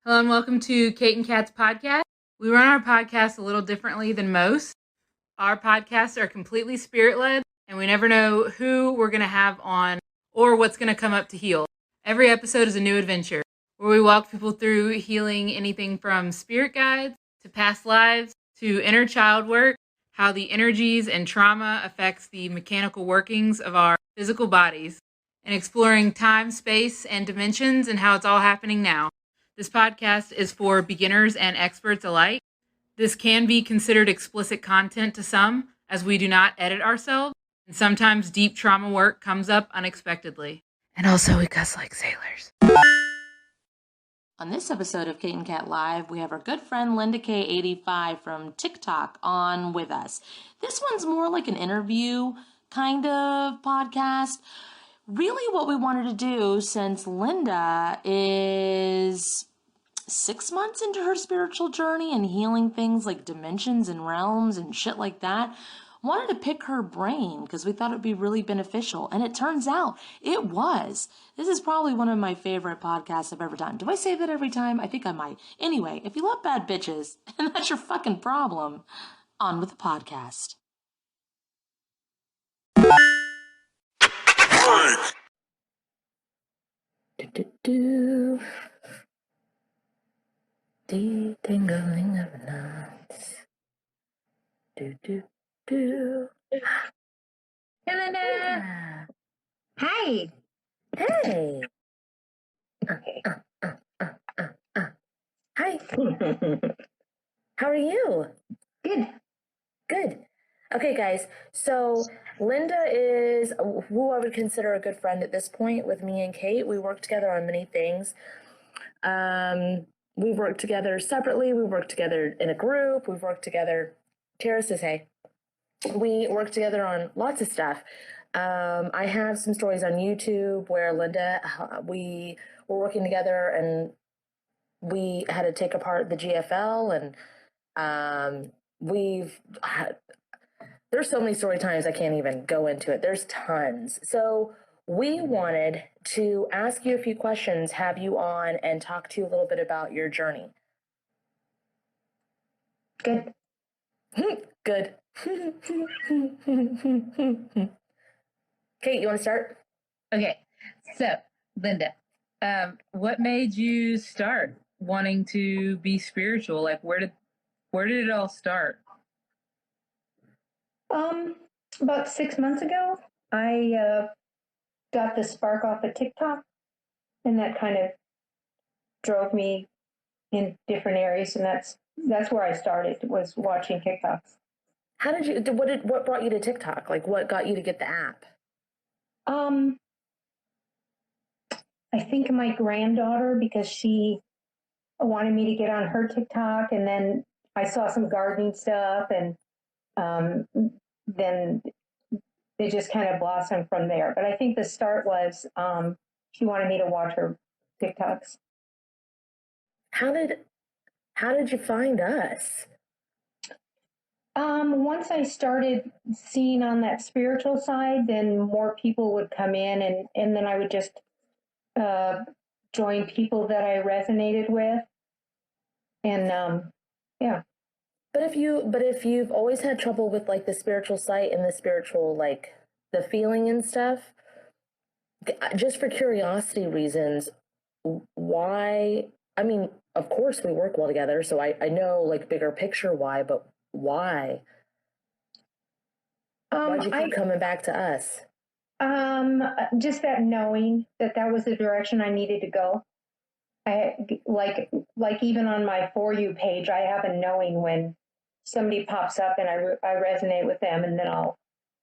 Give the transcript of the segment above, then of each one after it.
Hello and welcome to Kate and Kat's podcast. We run our podcast a little differently than most. Our podcasts are completely spirit-led, and we never know who we're going to have on or what's going to come up to heal. Every episode is a new adventure where we walk people through healing anything from spirit guides to past lives to inner child work, how the energies and trauma affects the mechanical workings of our physical bodies, and exploring time, space, and dimensions and how it's all happening now. This podcast is for beginners and experts alike. This can be considered explicit content to some, as we do not edit ourselves, and sometimes deep trauma work comes up unexpectedly. And also, we cuss like sailors. On this episode of Kate and Kat Live, we have our good friend Linda K85 from TikTok on with us. This one's more like an interview kind of podcast. Really what we wanted to do, since Linda is 6 months into her spiritual journey and healing things like dimensions and realms and shit like that, wanted to pick her brain because we thought it would be really beneficial. And it turns out it was. This is probably one of my favorite podcasts I've ever done. Do I say that every time? I think I might. Anyway, if you love bad bitches, and that's your fucking problem, on with the podcast. Do tingling of knots. Do. Helena. Hi. Hey. Okay. Hi. How are you? Good. Okay, guys. So Linda is who I would consider a good friend at this point with me and Kate. We work together on many things. We've worked together separately. We worked together in a group. We've worked together. Tara says, hey. We work together on lots of stuff. I have some stories on YouTube where Linda, we were working together and we had to take apart the GFL, and there's so many story times I can't even go into it. There's tons. So we wanted to ask you a few questions, have you on, and talk to you a little bit about your journey. Good. Good. Kate, you want to start? Okay, so Linda, what made you start wanting to be spiritual? Like, where did it all start? About 6 months ago, I got the spark off of TikTok, and that kind of drove me in different areas, and that's where I started, was watching TikToks. How did you? What brought you to TikTok? Like, what got you to get the app? I think my granddaughter, because she wanted me to get on her TikTok, and then I saw some gardening stuff, and then it just kind of blossomed from there. But I think the start was she wanted me to watch her TikToks. How did you find us? Once I started seeing on that spiritual side, then more people would come in, and then I would just join people that I resonated with. And yeah. But if you've always had trouble with like the spiritual site and the spiritual, like the feeling and stuff, just for curiosity reasons, why? I mean, of course we work well together, so I know like bigger picture why, but why? Why'd you keep coming back to us? Just that knowing that was the direction I needed to go. I like even on my For You page, I have a knowing when somebody pops up and I resonate with them, and then I'll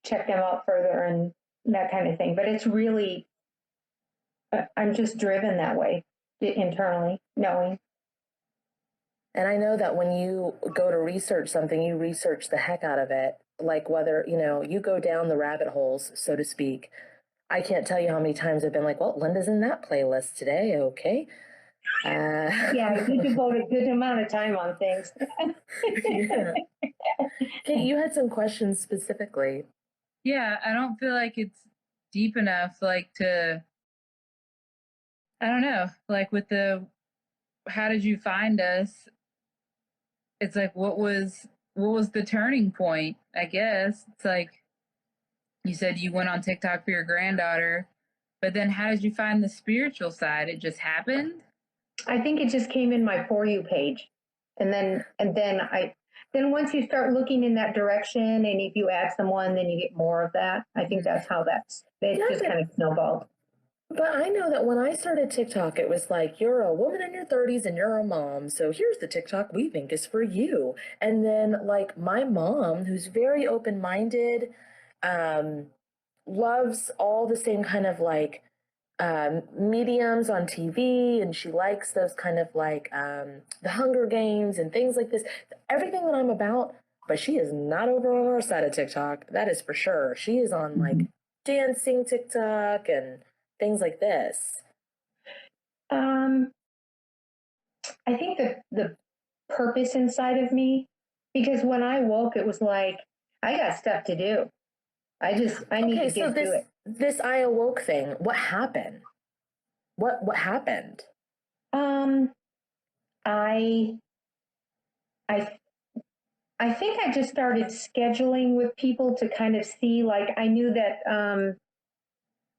check them out further and that kind of thing. But it's really, I'm just driven that way internally, knowing. And I know that when you go to research something, you research the heck out of it. Like whether, you go down the rabbit holes, so to speak. I can't tell you how many times I've been like, well, Linda's in that playlist today. Okay. Yeah, you devote a good amount of time on things. Yeah. Kate, you had some questions specifically. Yeah, I don't feel like it's deep enough, like to, I don't know, like with the how did you find us? It's like, what was the turning point? I guess it's like you said you went on TikTok for your granddaughter, but then how did you find the spiritual side? It just happened? I think it just came in my For You page. Then once you start looking in that direction, and if you add someone, then you get more of that. I think that's how it just kind of snowballed. But I know that when I started TikTok, it was like, you're a woman in your 30s and you're a mom. So here's the TikTok we think is for you. And then, like, my mom, who's very open minded, loves all the same kind of like mediums on TV, and she likes those kind of like the Hunger Games and things like this. Everything that I'm about, but she is not over on our side of TikTok. That is for sure. She is on like dancing TikTok and things like this. I think the purpose inside of me, because when I woke, it was like, I got stuff to do. I need to get to it. This I awoke thing, what happened? What happened? I I think I just started scheduling with people to kind of see, like, I knew that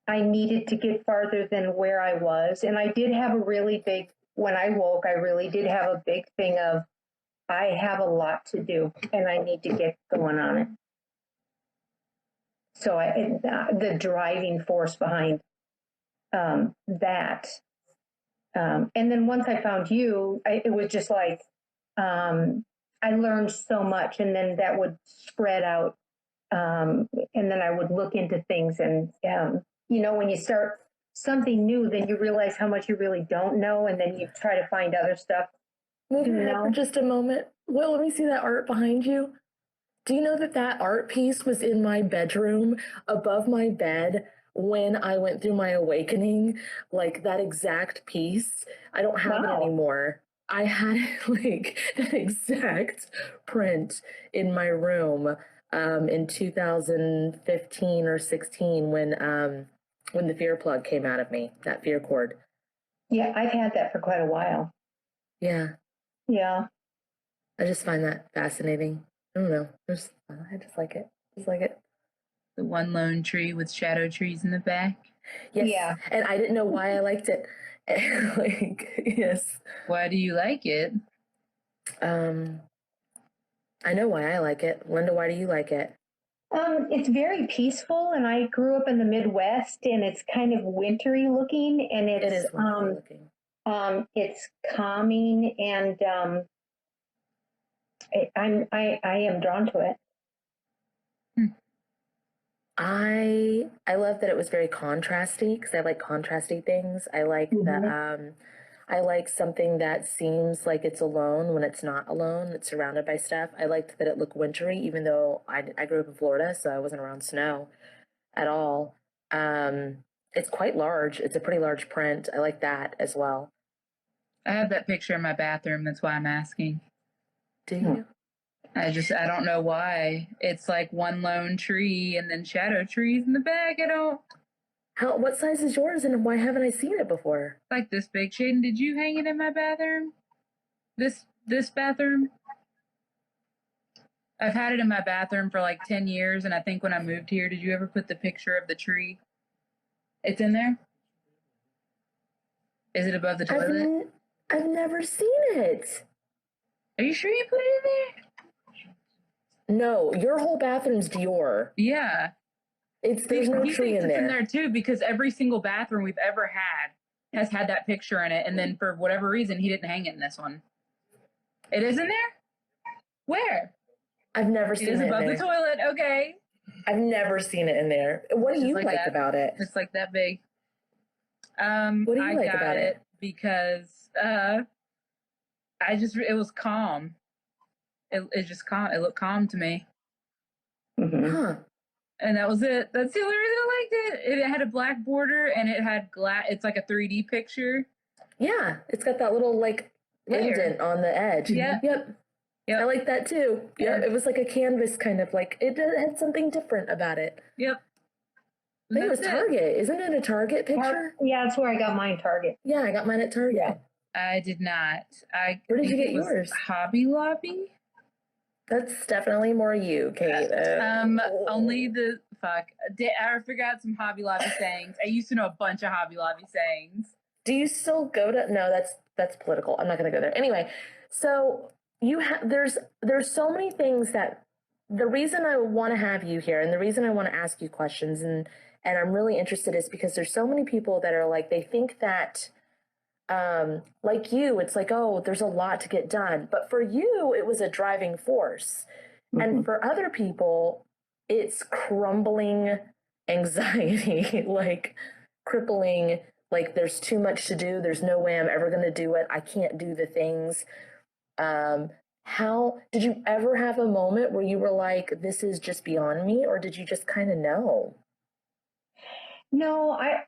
I needed to get farther than where I was. And I did have a really big, when I woke, I really did have a big thing of, I have a lot to do and I need to get going on it. So the driving force behind that. And then once I found you, it was just like, I learned so much, and then that would spread out. And then I would look into things, and when you start something new, then you realize how much you really don't know, and then you try to find other stuff. Move your head for just a moment. Will, let me see that art behind you. Do you know that art piece was in my bedroom above my bed when I went through my awakening? Like that exact piece. I don't have it anymore. I had like that exact print in my room in 2015 or 16 when the fear plug came out of me, that fear cord. Yeah, I've had that for quite a while. Yeah. Yeah. I just find that fascinating. I don't know. I just like it. Just like it. The one lone tree with shadow trees in the back. Yes. Yeah. And I didn't know why I liked it. Yes. Why do you like it? I know why I like it. Linda, why do you like it? It's very peaceful, and I grew up in the Midwest, and it's kind of wintry looking, and it is wintry looking. It's calming, and I am drawn to it. I love that it was very contrasty, because I like contrasty things. I like that. I like something that seems like it's alone when it's not alone. It's surrounded by stuff. I liked that it looked wintry, even though I grew up in Florida, so I wasn't around snow at all. It's quite large. It's a pretty large print. I like that as well. I have that picture in my bathroom. That's why I'm asking. Do you? I don't know why. It's like one lone tree and then shadow trees in the back. What size is yours, and why haven't I seen it before? Like this big. Shaden, did you hang it in my bathroom? This bathroom? I've had it in my bathroom for like 10 years, and I think when I moved here, did you ever put the picture of the tree? It's in there? Is it above the toilet? I've never seen it. Are you sure you put it in there? No, your whole bathroom's Dior. Yeah. There's no tree in there. It's in there too, because every single bathroom we've ever had has had that picture in it, and then for whatever reason he didn't hang it in this one. It is in there? Where? I've never seen it. It is above the toilet. Okay. I've never seen it in there. What do you like about it? It's like that big. What do you like about it? Because it was calm. It just calm. It looked calm to me. Mm-hmm. Huh. And that was it. That's the only reason I liked it. It had a black border, and it had glass. It's like a 3D picture. Yeah, it's got that little like indent on the edge. Yeah. Yep. I like that too. Yeah, it was like a canvas kind of like, it had something different about it. Yep. I think it was Target. Isn't it a Target picture? Yeah, that's where I got mine, Target. Yeah, I got mine at Target. I did not. I Where did you think get it was yours? Hobby Lobby. That's definitely more you, Kate. Only the fuck. I forgot some Hobby Lobby sayings. I used to know a bunch of Hobby Lobby sayings. Do you still go to? No, that's political. I'm not going to go there. Anyway, so there's so many things that the reason I want to have you here and the reason I want to ask you questions and I'm really interested is because there's so many people that are like they think that like you, it's like, oh, there's a lot to get done. But for you, it was a driving force. And for other people, it's crumbling anxiety, like crippling, like there's too much to do. There's no way I'm ever going to do it. I can't do the things. How did you ever have a moment where you were like, this is just beyond me? Or did you just kind of know? No, I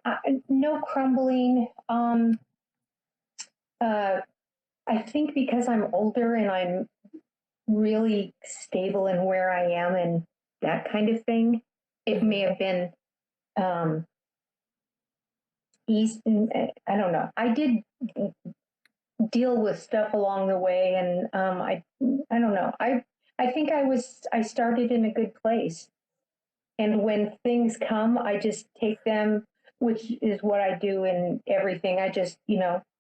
no crumbling. I think because I'm older and I'm really stable in where I am and that kind of thing, it may have been easy. I don't know. I did deal with stuff along the way, and I don't know. I think I started in a good place, and when things come, I just take them, which is what I do in everything. I just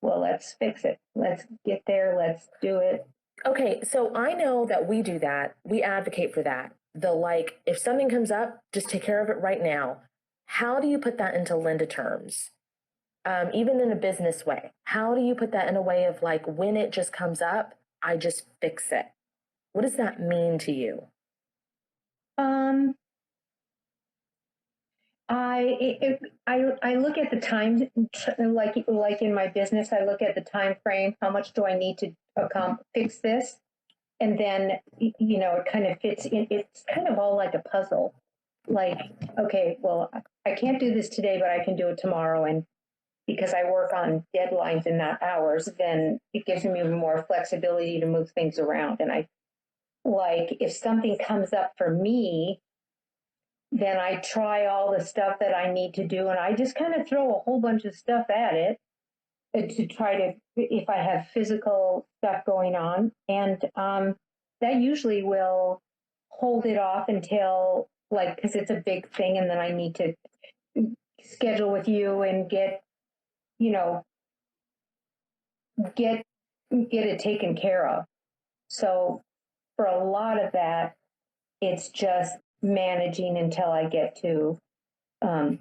well, let's fix it. Let's get there. Let's do it. Okay, so I know that we do that. We advocate for that. The like, if something comes up, just take care of it right now. How do you put that into Linda terms? Even in a business way, how do you put that in a way of like, when it just comes up, I just fix it? What does that mean to you? Um, I look at the time, like in my business, I look at the time frame. How much do I need to fix this? And then it kind of fits in. It's kind of all like a puzzle. Like, okay, well, I can't do this today, but I can do it tomorrow. And because I work on deadlines and not hours, then it gives me more flexibility to move things around. And I like if something comes up for me, then I try all the stuff that I need to do, and I just kind of throw a whole bunch of stuff at it to try to, if I have physical stuff going on, and that usually will hold it off until like because it's a big thing, and then I need to schedule with you and get you know get get it taken care of. So for a lot of that, it's just managing until I get um,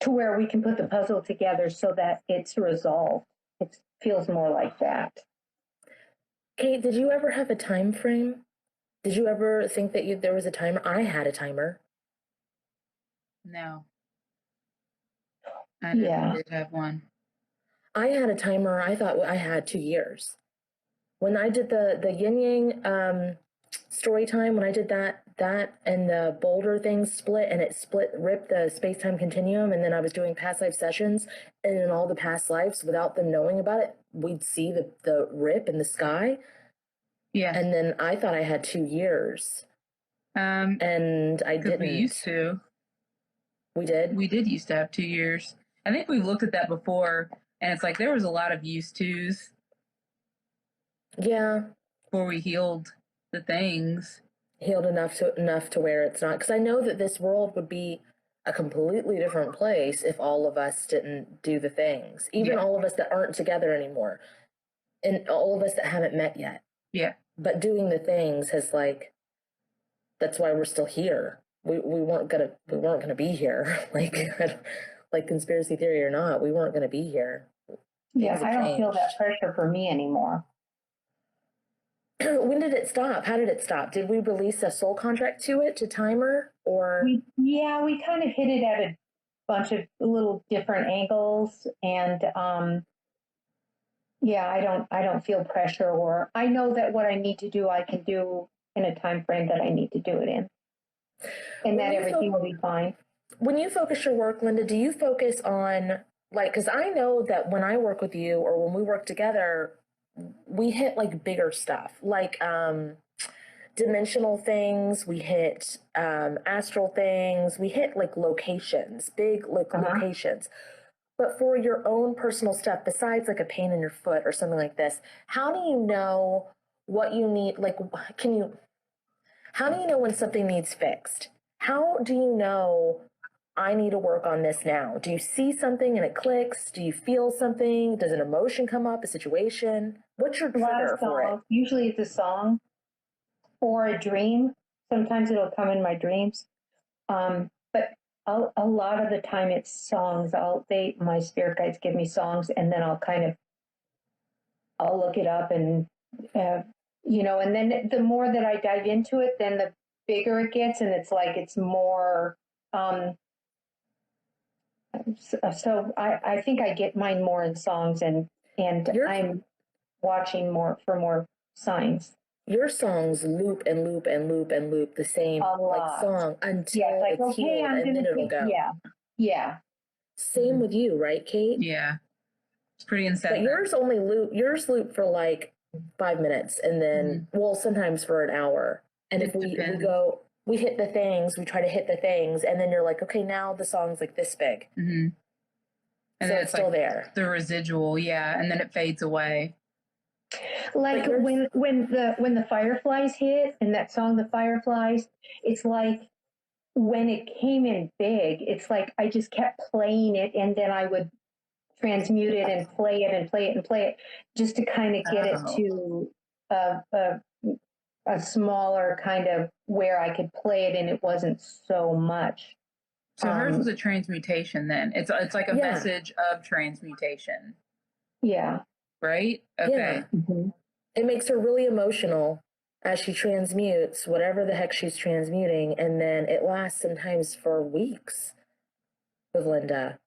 to where we can put the puzzle together so that it's resolved. It feels more like that. Kate, did you ever have a time frame? Did you ever think that there was a timer? I had a timer. No, I never did have one. I had a timer. I thought I had 2 years. When I did the yin yang story time, when I did that and the boulder thing split and it ripped the space time continuum, and then I was doing past life sessions, and in all the past lives, without them knowing about it, we'd see the rip in the sky. Yeah, and then I thought I had 2 years, and I didn't. We used to. We did. We did used to have 2 years. I think we looked at that before, and it's like there was a lot of used tos. Yeah. Before we healed the things. Healed enough to where it's not, because I know that this world would be a completely different place if all of us didn't do the things. Even all of us that aren't together anymore, and all of us that haven't met yet. Yeah. But doing the things has that's why we're still here. We weren't gonna be here. like conspiracy theory or not, we weren't gonna be here. Yeah, I don't feel that pressure for me anymore. When did it stop? How did it stop? Did we release a soul contract to it, to timer, or? We kind of hit it at a bunch of little different angles, and I don't feel pressure, or I know that what I need to do, I can do in a time frame that I need to do it in, and that everything will be fine. When you focus your work, Linda, do you focus on because I know that when I work with you or when we work together, we hit like bigger stuff, like dimensional things, we hit astral things, we hit like locations, big locations. But for your own personal stuff, besides like a pain in your foot or something like this, how do you know what you need? Like, how do you know when something needs fixed? How do you know I need to work on this now? Do you see something and it clicks? Do you feel something? Does an emotion come up, a situation? What's your A lot trigger of for it? songs. Usually it's a song or a dream. Sometimes it'll come in my dreams. But a lot of the time it's songs. My spirit guides give me songs, and then I'll look it up, and and then the more that I dive into it, then the bigger it gets, and it's more. So I think I get mine more in songs, and I'm watching more for more signs. Your songs loop and loop and loop and loop the same like song until it's healed, and then it'll go. Yeah. Same with you, right, Kate? Yeah. It's pretty incessant. But yours loop for like 5 minutes, and then well, sometimes for an hour. And if we hit the things, we try to hit the things, and then you're like, okay, now the song's like this big. Mm-hmm. And so then it's still like there. The residual, yeah, and then it fades away. Like when the Fireflies hit, and that song The Fireflies, it's like when it came in big, it's like I just kept playing it, and then I would transmute it and play it and play it and play it, just to kind of get it to a smaller kind of where I could play it and it wasn't so much. So hers was a transmutation then. It's like a message of transmutation. Yeah. Right? Okay. Yeah. Mm-hmm. It makes her really emotional as she transmutes whatever the heck she's transmuting, and then it lasts sometimes for weeks with Linda.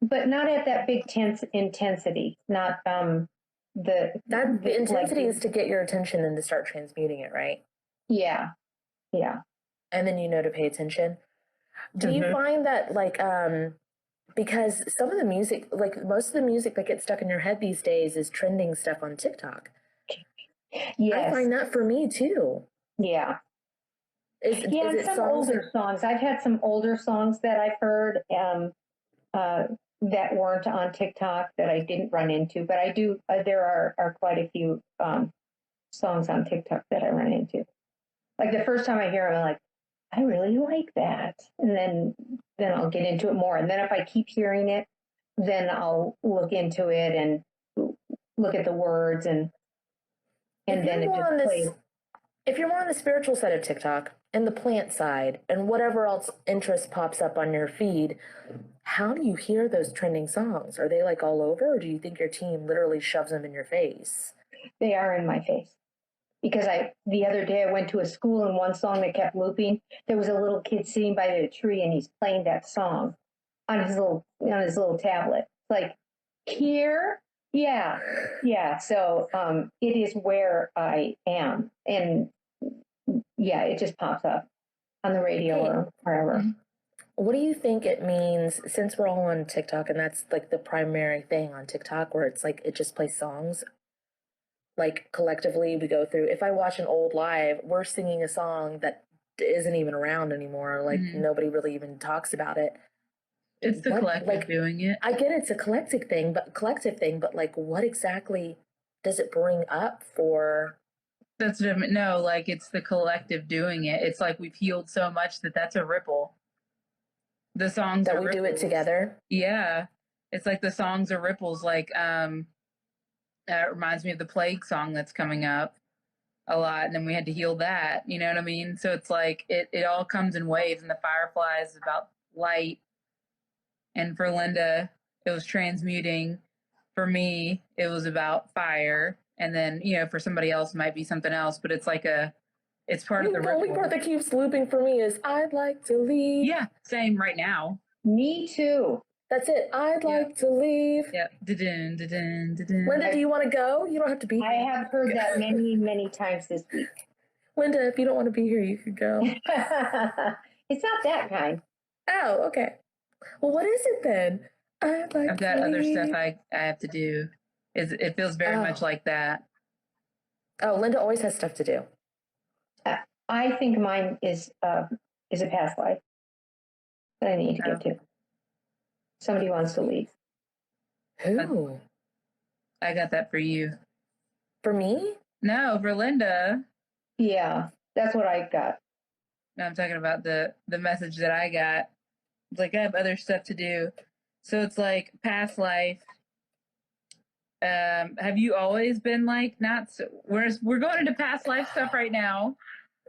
But not at that big intensity. Not the intensity is to get your attention and to start transmuting it, right? Yeah. Yeah. And then you know to pay attention. Do you find that because some of the music, like most of the music that gets stuck in your head these days is trending stuff on TikTok? Yes. I find that for me too. Yeah. Is it some older songs. I've had some older songs that I've heard that weren't on TikTok that I didn't run into, but I do. There are quite a few songs on TikTok that I run into. Like the first time I hear them, I'm like, I really like that, and then I'll get into it more. And then if I keep hearing it, then I'll look into it and look at the words, and then it just plays. If you're more on the spiritual side of TikTok and the plant side and whatever else interest pops up on your feed, how do you hear those trending songs? Are they like all over, or do you think your team literally shoves them in your face? They are in my face. Because the other day I went to a school, and one song that kept looping, there was a little kid sitting by the tree, and he's playing that song on his little tablet. It's like, here? Yeah. So it is where I am. And yeah, it just pops up on the radio or wherever. What do you think it means, since we're all on TikTok, and that's like the primary thing on TikTok, where it's like it just plays songs? Like collectively we go through, if I watch an old live, we're singing a song that isn't even around anymore. Like nobody really even talks about it. It's the collective doing it. I get it's a collective thing, but like what exactly does it bring up for? That's different. No, like it's the collective doing it. It's like we've healed so much that's a ripple. The songs that are we ripples. Do it together. Yeah. It's like the songs are ripples. Like it reminds me of the plague song that's coming up a lot, and then we had to heal that, you know what I mean? So it's like it all comes in waves, and the Fireflies is about light, and for Linda it was transmuting. For me it was about fire, and then for somebody else it might be something else, but it's like it's part of the ripple. The only part that keeps looping for me is I'd like to leave. Yeah, same right now. Me too. That's it. I'd like to leave. Yeah. Linda, do you want to go? You don't have to be here. I have heard that many, many times this week. Linda, if you don't want to be here, you could go. It's not that kind. Oh, okay. Well, what is it then? I've got other stuff I have to do. It feels very much like that. Oh, Linda always has stuff to do. I think mine is a past life that I need to get to. Somebody wants to leave. Who? I got that for you. For me? No, for Linda. Yeah, that's what I got. No, I'm talking about the message that I got. It's like I have other stuff to do. So it's like past life. Have you always been like not so we're going into past life stuff right now.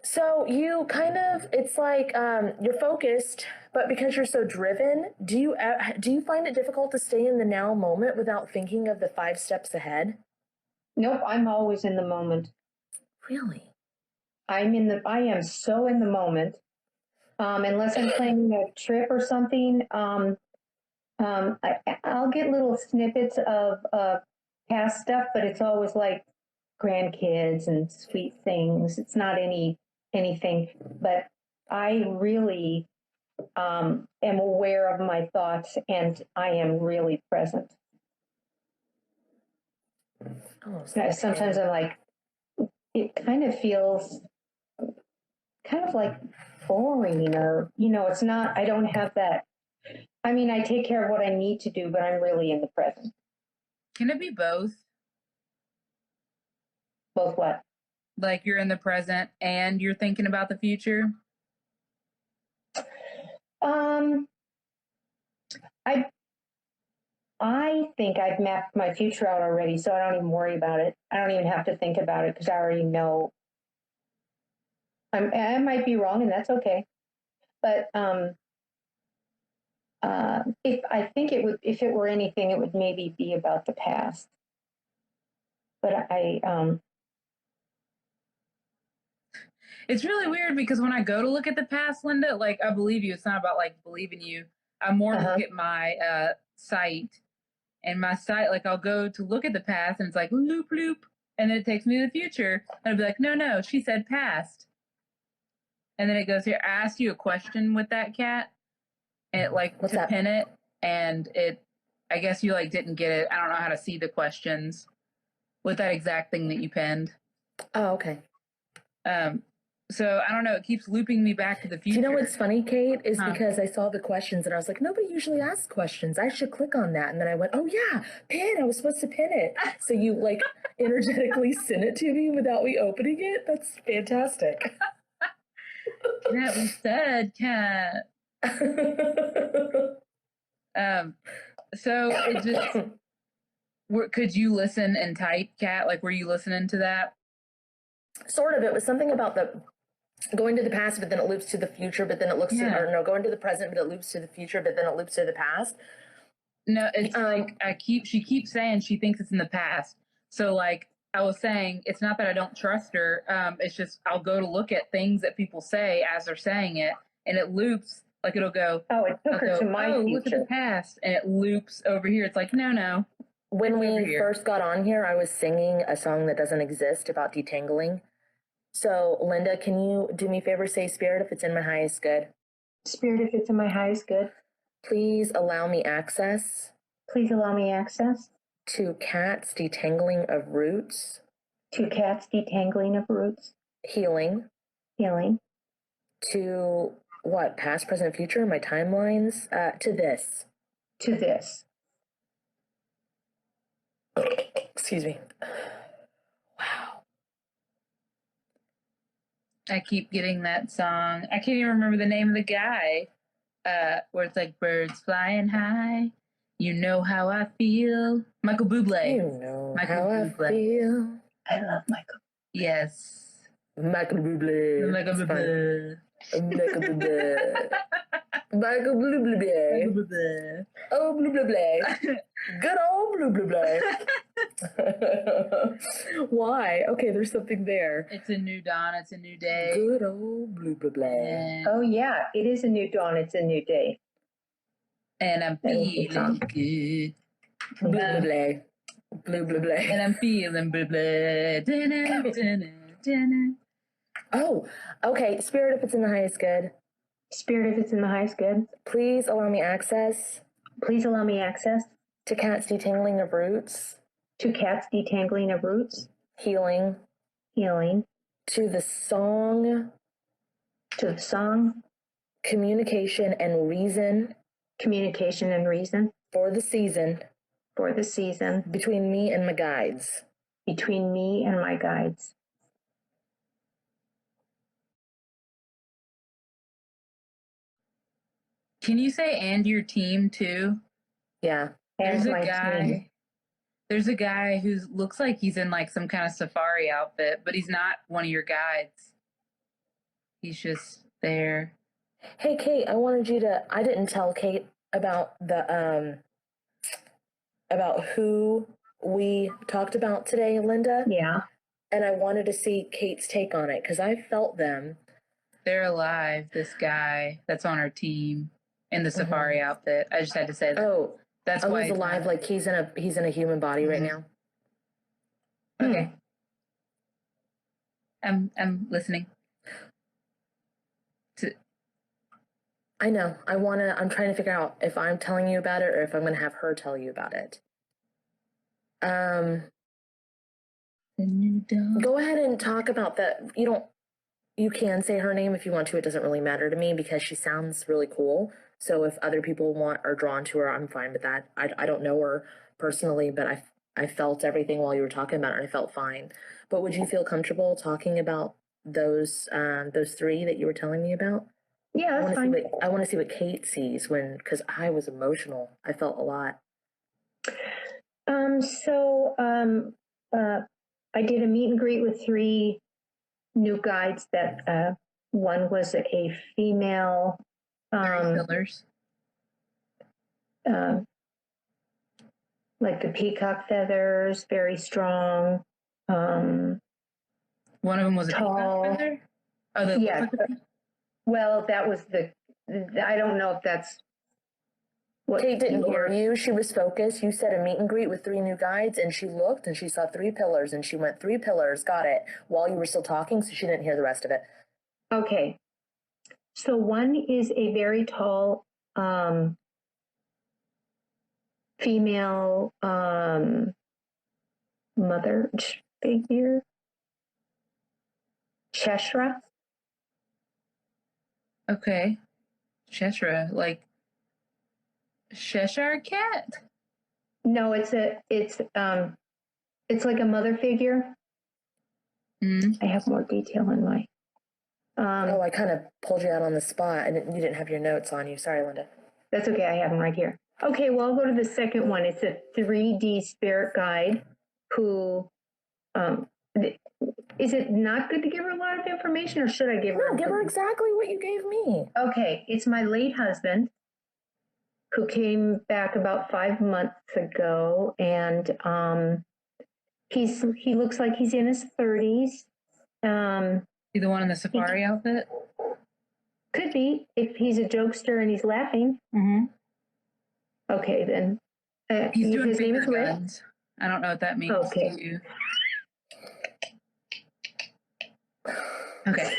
So you kind of, it's like you're focused, but because you're so driven, do you find it difficult to stay in the now moment without thinking of the 5 steps ahead? Nope, I'm always in the moment. Really? I am so in the moment. Unless I'm planning a trip or something, I'll get little snippets of past stuff, but it's always like grandkids and sweet things. It's not anything, but I really am aware of my thoughts, and I am really present. Oh, Sometimes I'm like, it kind of feels kind of like boring, or it's not. I don't have that. I mean, I take care of what I need to do, but I'm really in the present. Can it be both? Both what? Like you're in the present and you're thinking about the future? I I think I've mapped my future out already, so I don't even worry about it. I don't even have to think about it because I already know. I might be wrong, and that's okay. But if I think it would, if it were anything, it would maybe be about the past. But It's really weird because when I go to look at the past, Linda, like I believe you. It's not about like believing you. I more look at my site, and my site, like I'll go to look at the past, and it's like loop loop, and then it takes me to the future, and I'll be like, no, she said past, and then it goes here. I asked you a question with that cat, and it like What's to that? pin it, and it. I guess you like didn't get it. I don't know how to see the questions with that exact thing that you pinned. Oh, okay. So I don't know. It keeps looping me back to the Do future. you know what's funny, Kate? Is Huh. because I saw the questions and I was like, nobody usually asks questions. I should click on that. And then I went, oh yeah, pin. I was supposed to pin it. So you like energetically sent it to me without me opening it. That's fantastic. That we said, cat. So it just. Could you listen and type, cat? Like, were you listening to that? Sort of. It was something about the going to the past, but then it loops to the future, but then it looks to, or no, going to the present, but it loops to the future, but then it loops to the past. No, it's like she keeps saying she thinks it's in the past. So like I was saying, it's not that I don't trust her. It's just I'll go to look at things that people say as they're saying it, and it loops. Like it'll go. oh, it took her to my future. Look at the past, and it loops over here. It's like no. When we first got on here, I was singing a song that doesn't exist about detangling. So, Linda, can you do me a favor? Say spirit if it's in my highest good. Spirit if it's in my highest good. Please allow me access. Please allow me access. To cats detangling of roots. To cats detangling of roots. Healing. Healing. To what? Past, present, future? My timelines? To this. To this. Excuse me. Wow. I keep getting that song. I can't even remember the name of the guy. Where it's like birds flying high. You know how I feel. Michael Bublé. You know Michael how Bublé. I feel. I love Michael. Yes. Michael Bublé. Michael Bublé. Michael Bublé. Michael Bublé. Oh, Bublé. Good old Bublé. Why? Okay, there's something there. It's a new dawn. It's a new day. Good old Bublé. Oh yeah, it is a new dawn. It's a new day. And I'm feeling good. Bublé. Bublé. And I'm feeling Bublé. Oh, okay. Spirit if it's in the highest good. Spirit if it's in the highest good. Please allow me access. Please allow me access. To cats detangling of roots. To cats detangling of roots. Healing. Healing. To the song. To the song. Communication and reason. communication and reason for the season between me and my guides. Can you say and your team too? Yeah. There's And a my guy. team. There's a guy who looks like he's in like some kind of safari outfit, but he's not one of your guides. He's just there. Hey, Kate, I didn't tell Kate about about who we talked about today, Linda. Yeah. And I wanted to see Kate's take on it because I felt them. They're alive, this guy that's on our team in the safari outfit. I just had to say that. Oh, that's why he's alive, like he's in a human body right now. Okay. I'm listening. I know. I'm trying to figure out if I'm telling you about it or if I'm gonna have her tell you about it. Go ahead and talk about that. You can say her name if you want to. It doesn't really matter to me because she sounds really cool. So if other people are drawn to her, I'm fine with that. I don't know her personally, but I felt everything while you were talking about it, and I felt fine. But would you feel comfortable talking about those three that you were telling me about? Yeah, that's fine. I want to see what Kate sees because I was emotional. I felt a lot. I did a meet and greet with 3 new guides that one was a female pillars. Like the peacock feathers, very strong. One of them was a tall. peacock feather? Oh, yeah. Well, that was I don't know if that's what Kate didn't hear you. She was focused. You said a meet and greet with 3 new guides, and she looked and she saw 3 pillars, and she went 3 pillars, got it, while you were still talking, so she didn't hear the rest of it. Okay. So one is a very tall female mother figure. Cheshire. Okay. Cheshire, like Cheshire cat? No, it's like a mother figure. I have more detail in my. I kind of pulled you out on the spot, and you didn't have your notes on you. Sorry, Linda. That's okay. I have them right here. Okay, well, I'll go to the second one. It's a 3D spirit guide who. Is it not good to give her a lot of information, or should I give her? No, give her exactly what you gave me. Okay, it's my late husband, who came back about 5 months ago, and he looks like he's in his 30s. He the one in the safari outfit? Could be, if he's a jokester and he's laughing. Okay, then. He's doing his name is Rick. guns. I don't know what that means Okay. to you. Okay.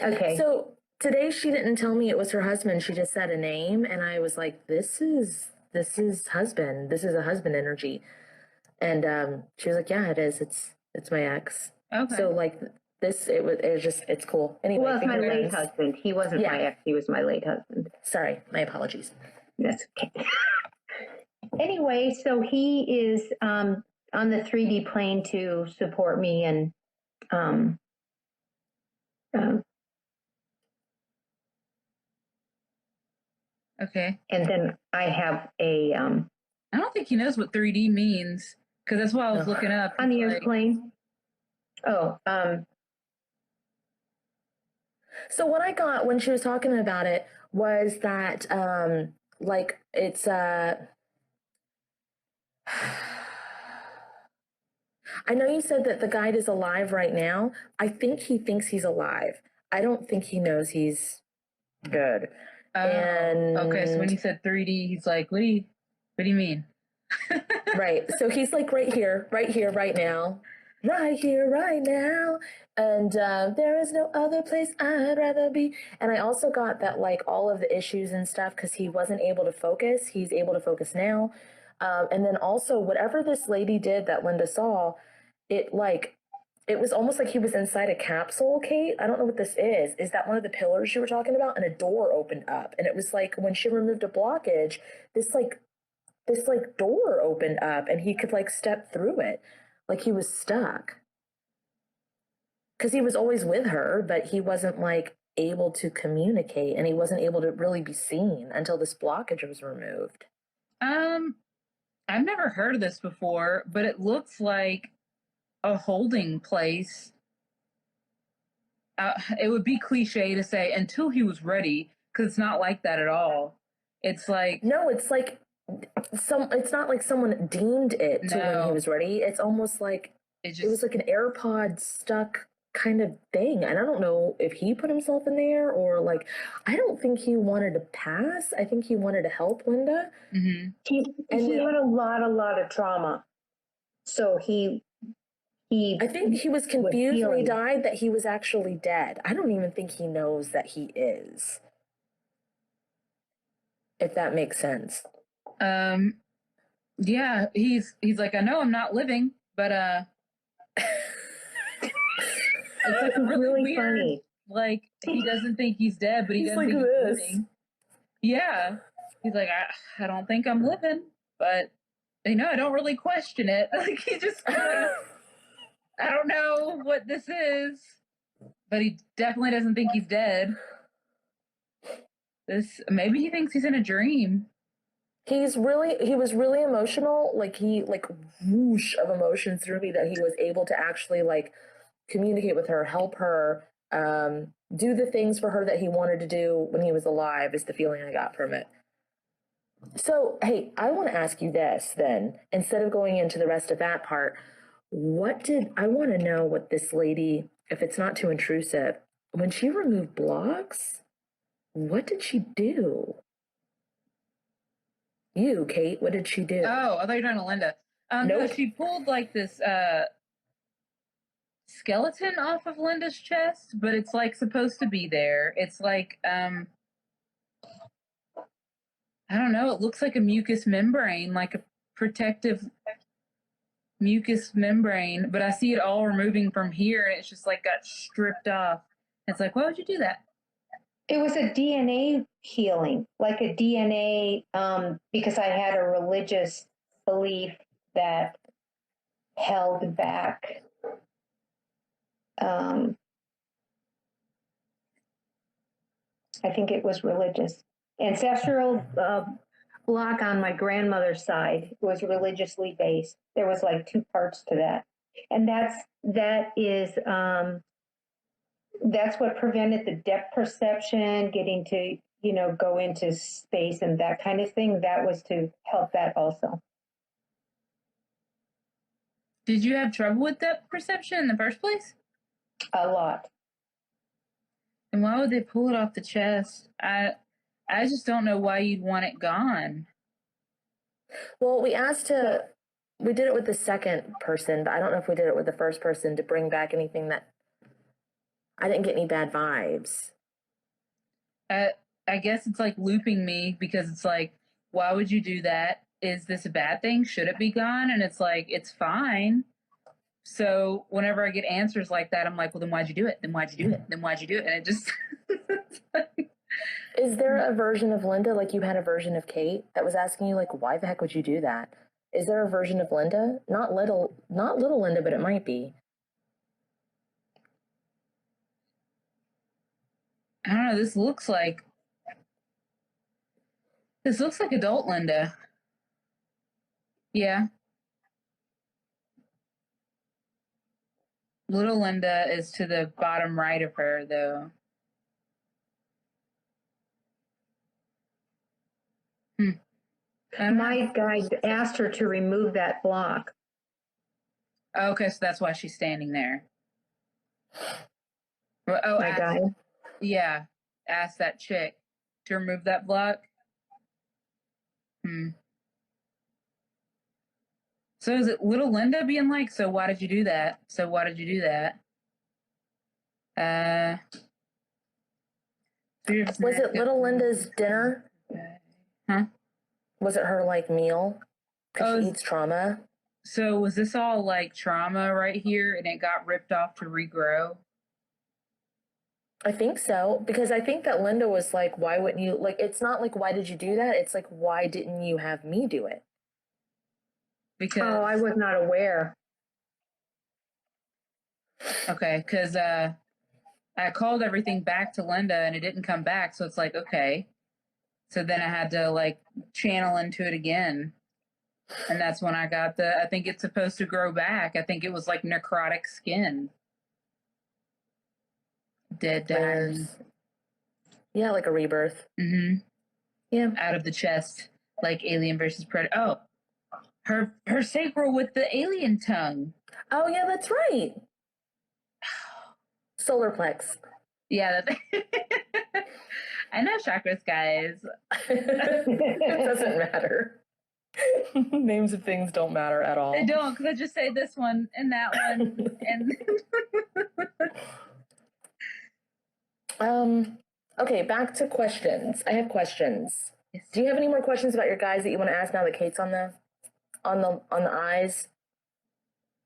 Okay. So today she didn't tell me it was her husband. She just said a name, and I was like, "This is husband. This is a husband energy." And she was like, "Yeah, it is. It's my ex." Okay. So like this, it was just it's cool. Anyway, Well, it's my late husband. He wasn't my ex. He was my late husband. Sorry, my apologies. That's okay. Anyway, so he is on the 3D plane to support me and okay. And then I have a I don't think he knows what 3D means because that's what I was looking up. on the airplane. Oh, So what I got when she was talking about it was that like it's I know you said that the guide is alive right now. I think he thinks he's alive. I don't think he knows he's dead. Okay, so when he said 3D, he's like, what do you mean? Right. So he's like right here, right now. Right here, right now. And there is no other place I'd rather be. And I also got that like all of the issues and stuff, because he wasn't able to focus, he's able to focus now. And then also whatever this lady did that Linda saw, it like it was almost like he was inside a capsule, Kate. I don't know what this is. Is that one of the pillars you were talking about? And a door opened up. And it was like when she removed a blockage, this door opened up and he could like step through it. Like he was stuck. Because he was always with her, but he wasn't like able to communicate and he wasn't able to really be seen until this blockage was removed. I've never heard of this before, but it looks like a holding place. It would be cliche to say until he was ready, because it's not like that at all. It's like no, it's like it's not like someone deemed it to when he was ready. It's almost like it was like an AirPod stuck kind of thing. And I don't know if he put himself in there or like, I don't think he wanted to pass. I think he wanted to help Linda. Mm-hmm. He had a lot of trauma. So I think he was confused when he died that he was actually dead. I don't even think he knows that he is. If that makes sense. Yeah, he's like, I know I'm not living, but it's like really weird, funny. Like he doesn't think he's dead, but he doesn't think he's living. Yeah. He's like, I don't think I'm living, but I don't really question it. Like he just I don't know what this is, but he definitely doesn't think he's dead. Maybe he thinks he's in a dream. He was really emotional. Like he whoosh of emotion through me that he was able to actually like communicate with her, help her, do the things for her that he wanted to do when he was alive is the feeling I got from it. So, hey, I want to ask you this then, instead of going into the rest of that part, I want to know what this lady, if it's not too intrusive, when she removed blocks, what did she do? You, Kate, what did she do? Oh, I thought you were talking to Linda. Nope. No, she pulled like this skeleton off of Linda's chest, but it's like supposed to be there. It's like I don't know, it looks like a mucous membrane, like a protective mucous membrane, but I see it all removing from here and it's just like got stripped off. It's like, why would you do that? It was a DNA healing, like a DNA, because I had a religious belief that held back I think it was religious. Ancestral block on my grandmother's side was religiously based. There was like two parts to that. And that's what prevented the depth perception, getting to, go into space and that kind of thing. That was to help that also. Did you have trouble with depth perception in the first place? A lot. And why would they pull it off the chest? I just don't know why you'd want it gone. Well, we did it with the second person, but I don't know if we did it with the first person to bring back anything that I didn't get any bad vibes. I guess it's like looping me because it's like, why would you do that? Is this a bad thing? Should it be gone? And it's like, it's fine. So whenever I get answers like that, I'm like, well, then why'd you do it? Then why'd you do it? Then why'd you do it? And it just... Is there a version of Linda, like you had a version of Kate, that was asking you, like, why the heck would you do that? Is there a version of Linda? Not little Linda, but it might be. I don't know, this looks like adult Linda. Yeah. Little Linda is to the bottom right of her, though. My guide asked her to remove that block. Okay, so that's why she's standing there. Oh, my guide? Yeah, ask that chick to remove that block. So is it little Linda being like, so why did you do that? So why did you do that? Was it little Linda's dinner? Huh? Was it her, like, meal? Because she eats trauma? So was this all like trauma right here and it got ripped off to regrow? I think so, because I think that Linda was like, why wouldn't you, like, it's not like, why did you do that? It's like, why didn't you have me do it? Because Oh, I was not aware. okay, because I called everything back to Linda and it didn't come back, so it's like, okay. So then I had to like channel into it again. And that's when I got I think it's supposed to grow back. I think it was like necrotic skin. Dead dying. Yeah, like a rebirth. Mm-hmm. Yeah. Out of the chest, like Alien versus Predator. Oh, her sacral with the alien tongue. Oh yeah, that's right. Solar plex. Yeah, that's I know chakras, guys. It doesn't matter. Names of things don't matter at all. They don't, because I just say this one and that one and okay, back to questions. I have questions. Yes. Do you have any more questions about your guys that you want to ask now that Kate's on the eyes?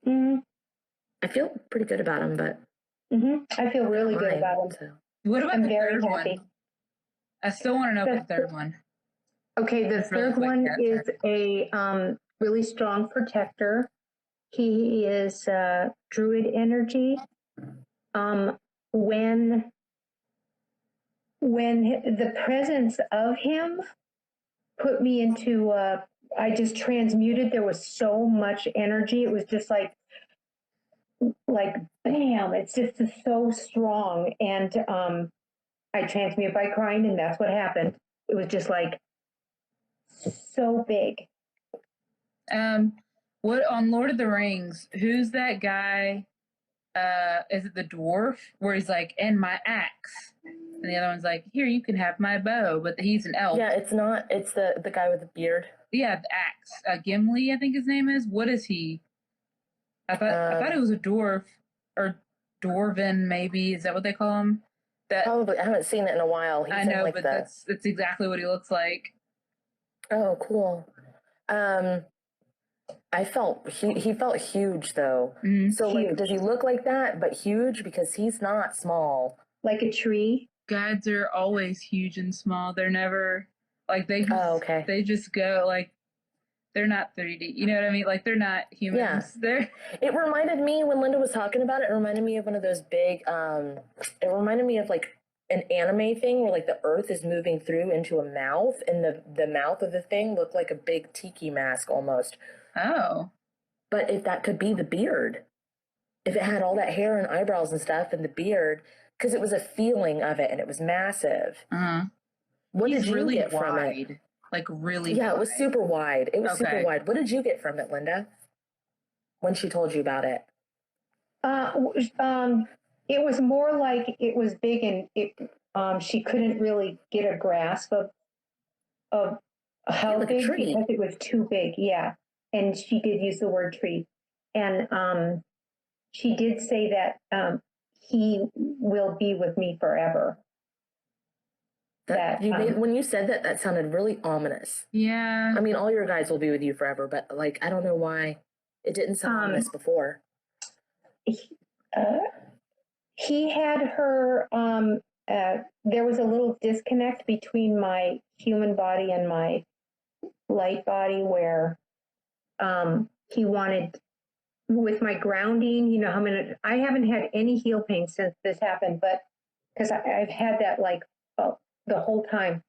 Mm-hmm. I feel pretty good about them, but I feel really good about them. So. What about I'm the very third happy. one? I still want to know about the third one. Okay, the That's really third quick, one Kat, is a really strong protector. He is druid energy. When the presence of him put me into, I just transmuted. There was so much energy. It was just like bam! It's just so strong, and I transmuted by crying, and that's what happened. It was just like so big. What on Lord of the Rings? Who's that guy? Is it the dwarf where he's like, "And my axe," and the other one's like, "Here, you can have my bow," but he's an elf. Yeah, it's not. It's the guy with the beard. Yeah, the axe. Gimli, I think his name is. What is he? I thought it was a dwarf or dwarven. Maybe is that what they call him? That probably. I haven't seen it in a while. I know, like but that's exactly what he looks like. Oh, cool. I felt he felt huge though. Mm-hmm. So huge. like, does he look like that but huge because he's not small? Like a tree. Gods are always huge and small. They're never like they just they just go like they're not 3D. You know what I mean? Like they're not humans. Yeah. It reminded me when Linda was talking about it. It reminded me of one of those big. It reminded me of like an anime thing where like the earth is moving through into a mouth, and the mouth of the thing looked like a big tiki mask almost. Oh. But if that could be the beard, if it had all that hair and eyebrows and stuff and the beard, because it was a feeling of it and it was massive. What did you get from it? Like really Yeah, wide. it was super wide. It was super wide. What did you get from it, Linda? When she told you about it? It was more like it was big and it she couldn't really get a grasp of how like big a tree. because it was too big. Yeah. And she did use the word tree. And she did say that he will be with me forever. When you said that, that sounded really ominous. Yeah. I mean, all your guys will be with you forever, but like, I don't know why it didn't sound ominous before. He had her, there was a little disconnect between my human body and my light body where he wanted, with my grounding, you know, I haven't had any heel pain since this happened, but because I've had that like the whole time.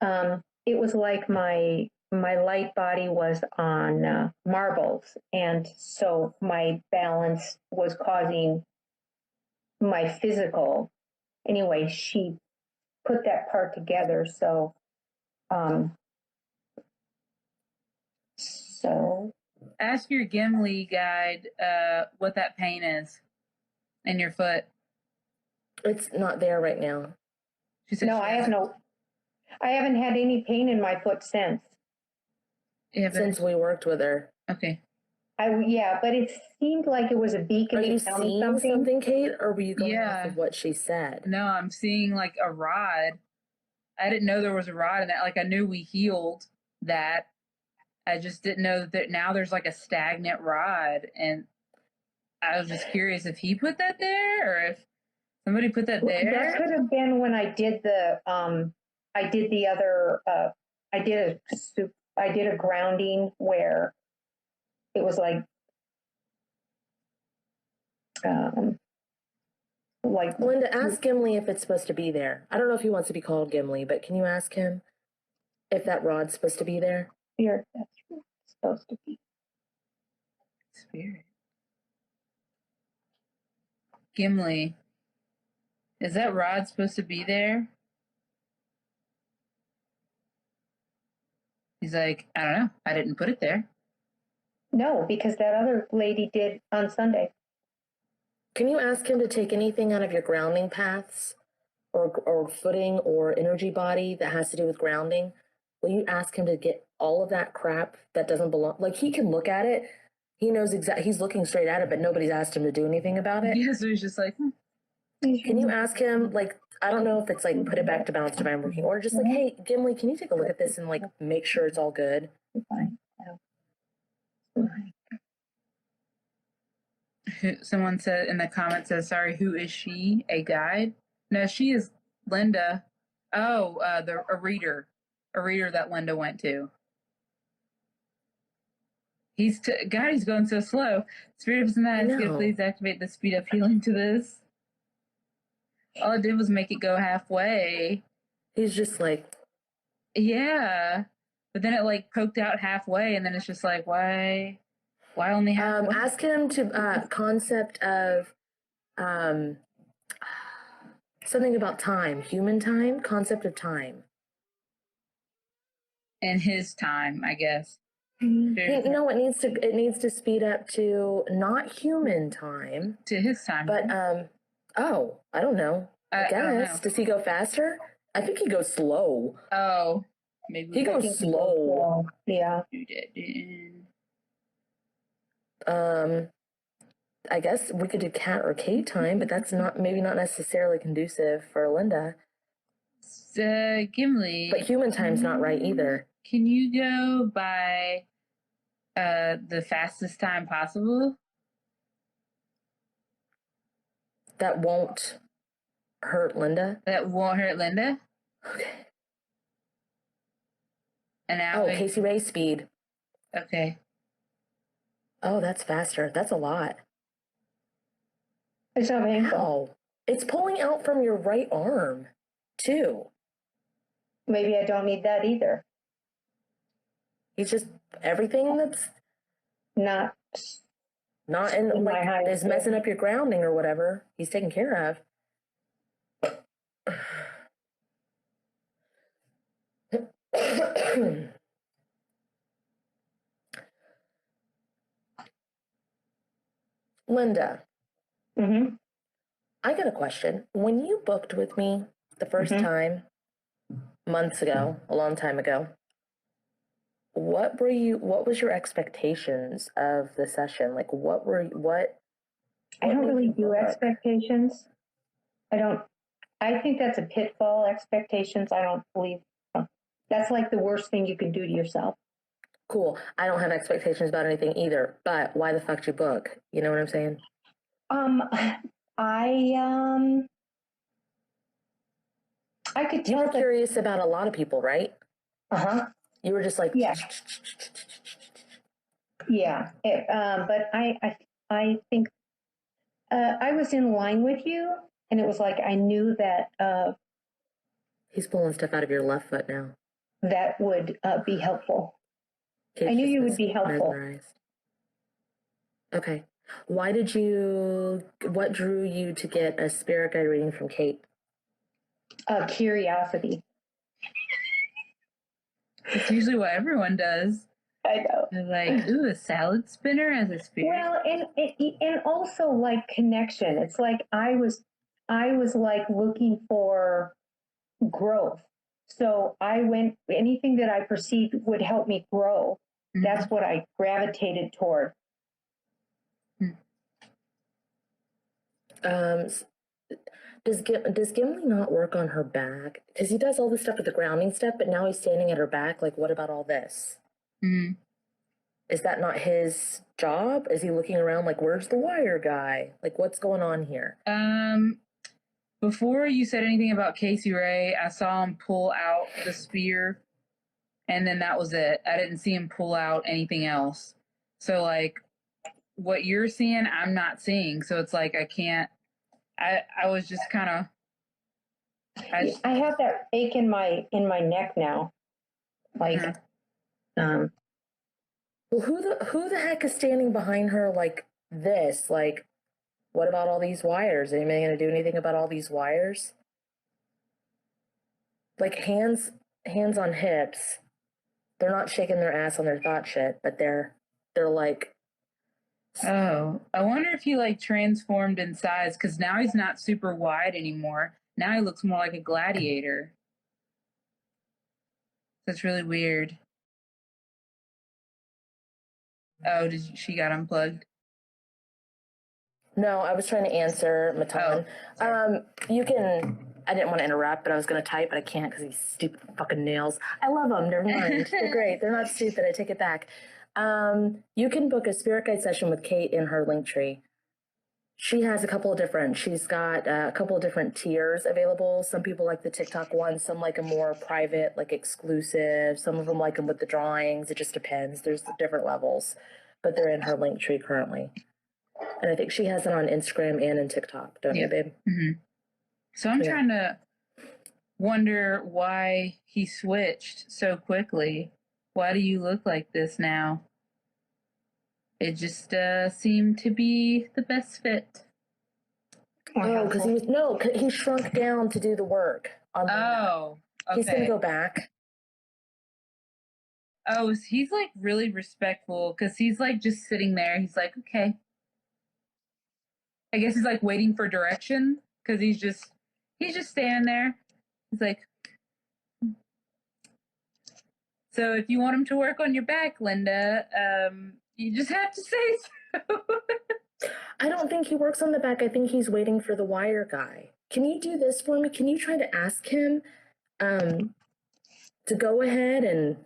It was like my light body was on marbles, and so my balance was causing my physical. Anyway, she put that part together, so ask your Gimli guide what that pain is in your foot. It's not there right now. She said no, I haven't had any pain in my foot since. Yeah, since we worked with her. Okay. But it seemed like it was a beacon. Are you seeing something, Kate, or were you going off of what she said? No, I'm seeing like a rod. I didn't know there was a rod in that. Like I knew we healed that, I just didn't know that now there's like a stagnant rod, and I was just curious if he put that there or if somebody put that there. That could have been when I did the other I did a grounding where it was like Linda, ask Gimli if it's supposed to be there. I don't know if he wants to be called Gimli, but can you ask him if that rod's supposed to be there? here that's supposed to be. Spirit. Gimli. Is that rod supposed to be there? He's like, I don't know. I didn't put it there. No, because that other lady did on Sunday. Can you ask him to take anything out of your grounding paths or footing or energy body that has to do with grounding? Will you ask him to get all of that crap that doesn't belong? Like, he can look at it. He knows exactly. He's looking straight at it, but nobody's asked him to do anything about it. Yeah, so he's just like, Can you ask him, like, I don't know if it's like put it back to balance divine working, or just like, hey, Gimli, can you take a look at this and like make sure it's all good? Fine. Someone said in the comments, says, sorry, who is she? A guide? No, she is Linda. Oh, a reader that Linda went to. God, he's going so slow. Spirit of Samantha, please activate the speed of healing to this. All it did was make it go halfway. He's just like, yeah, but then it like poked out halfway, and then it's just like, why only halfway? Ask him to concept of something about time, human time, concept of time, and his time, I guess. No, it needs to speed up to not human time, to his time, but I don't know. I guess. Does he go faster? I think he goes slow. Oh, maybe he goes slow. Yeah. I guess we could do cat or Kate time, but that's maybe not necessarily conducive for Linda. Gimli. But human time's not right either. Can you go by the fastest time possible? That won't hurt Linda? That won't hurt Linda? Okay. And now Casey Ray's speed. Okay. Oh, that's faster. That's a lot. It's not painful. Oh, it's pulling out from your right arm, too. Maybe I don't need that either. He's just everything that's not in like is messing up your grounding or whatever. He's taken care of. Linda. Mm-hmm. I got a question. When you booked with me the first time, months ago, a long time ago, what was your expectations of the session? Like, I don't really do expectations. I think that's a pitfall, expectations. I don't believe that's like the worst thing you can do to yourself. Cool. I don't have expectations about anything either, but why the fuck did you book? You know what I'm saying? I could tell. You were curious about a lot of people, right? Uh-huh. You were just like, yeah. Yeah. But I think I was in line with you, and it was like I knew that he's pulling stuff out of your left foot now. That would be helpful. I knew you would be helpful. Mesmerized. Okay. What drew you to get a spirit guide reading from Kate? Curiosity. It's usually what everyone does. I know. They're like, ooh, a salad spinner as a spirit. Well, and also like connection. It's like I was like looking for growth. So I went, anything that I perceived would help me grow. Mm-hmm. That's what I gravitated toward. Does Gimli not work on her back? Because he does all this stuff with the grounding stuff, but now he's standing at her back. Like, what about all this? Mm-hmm. Is that not his job? Is he looking around like, where's the wire guy? Like, what's going on here? Before you said anything about Casey Ray, I saw him pull out the spear, and then that was it. I didn't see him pull out anything else. So, like, what you're seeing, I'm not seeing. So it's like I can't. I was just kind of. I have that ache in my neck now. Like, Well, who the heck is standing behind her like this? Like, what about all these wires? Anybody gonna do anything about all these wires? Like hands on hips. They're not shaking their ass on their thought shit, but they're like. Oh, I wonder if he like transformed in size, because now he's not super wide anymore. Now he looks more like a gladiator. That's really weird. Oh, she got unplugged? No, I was trying to answer Matan. You can. I didn't want to interrupt, but I was going to type, but I can't because these stupid fucking nails. I love them. Never mind. They're great. They're not stupid. I take it back. You can book a spirit guide session with Kate in her link tree. She's got a couple of different tiers available. Some people like the TikTok one, some like a more private, like exclusive. Some of them like them with the drawings. It just depends. There's different levels, but they're in her link tree currently. And I think she has it on Instagram and in TikTok, don't you, babe? Mm-hmm. So I'm trying to wonder why he switched so quickly. Why do you look like this now? It just seemed to be the best fit. Oh, because he shrunk down to do the work. Okay. He's going to go back. Oh, he's like really respectful because he's like just sitting there. He's like, okay. I guess he's like waiting for direction because he's just standing there. He's like, so if you want him to work on your back, Linda, you just have to say so. I don't think he works on the back. I think he's waiting for the wire guy. Can you do this for me? Can you try to ask him to go ahead and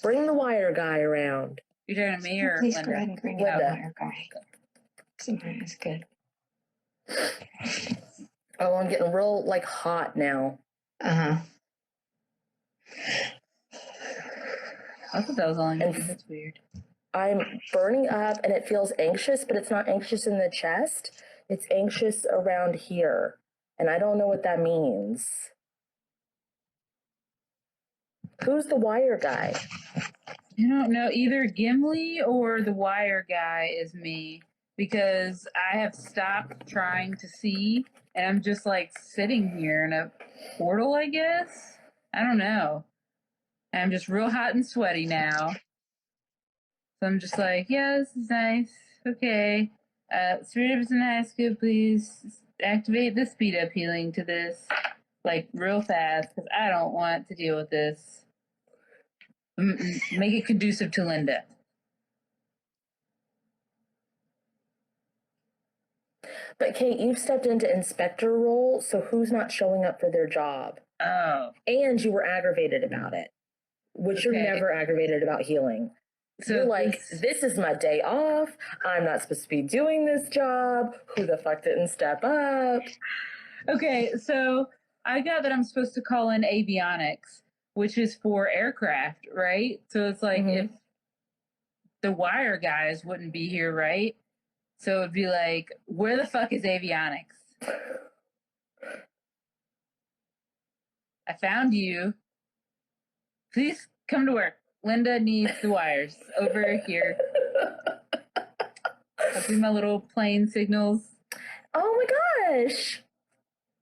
bring the wire guy around? You're talking to me or please Linda? Go ahead and bring the wire guy. Sometimes good. Oh, I'm getting real like hot now. Uh-huh. I thought that was all I needed. That's weird. I'm burning up and it feels anxious, but it's not anxious in the chest. It's anxious around here. And I don't know what that means. Who's the wire guy? I don't know. Either Gimli or the wire guy is me, because I have stopped trying to see and I'm just like sitting here in a portal, I guess. I don't know. I'm just real hot and sweaty now. So I'm just like, yeah, this is nice. Okay. Spirit of High School, please activate the speed up healing to this, like, real fast, because I don't want to deal with this. Make it conducive to Linda. But Kate, you've stepped into inspector role, so who's not showing up for their job? Oh. And you were aggravated about it, which you're never aggravated about healing. So you're like, this is my day off. I'm not supposed to be doing this job. Who the fuck didn't step up? Okay, so I got that I'm supposed to call in avionics, which is for aircraft, right? So it's like if the wire guys wouldn't be here, right? So it'd be like, where the fuck is avionics? I found you. Please come to work. Linda needs the wires over here. I'll do my little plane signals. Oh my gosh.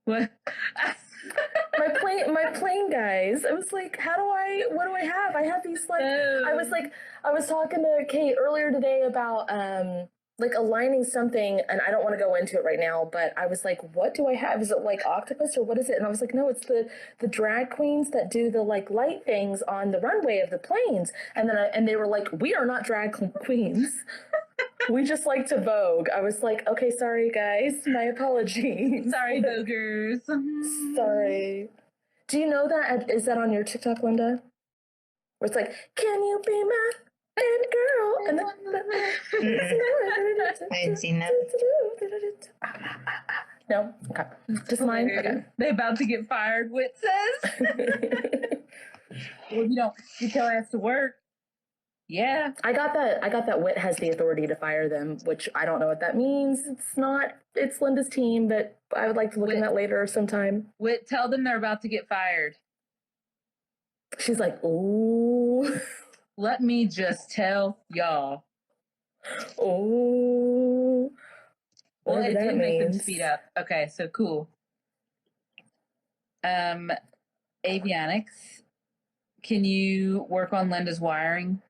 What? my plane guys. I was like, what do I have? I have these like, I was talking to Kate earlier today about, like aligning something, and I don't want to go into it right now, but I was like, what do I have? Is it like octopus or what is it? And I was like, no, it's the drag queens that do the like light things on the runway of the planes. And then and they were like, we are not drag queens. We just like to vogue. I was like, okay, sorry guys, my apologies. Sorry, voguers. Sorry. Do you know that? Is that on your TikTok, Linda? Where it's like, can you be my bad girl? And I hadn't seen that. No? Okay. Just mine? Okay. They about to get fired, Wit says. Well, you tell us to work. Yeah. I got that Wit has the authority to fire them, which I don't know what that means. It's Linda's team, but I would like to look in that later sometime. Wit, tell them they're about to get fired. She's like, ooh. Let me just tell y'all. Oh. Well, it did make them speed up. Okay, so cool. Avionics. Can you work on Linda's wiring?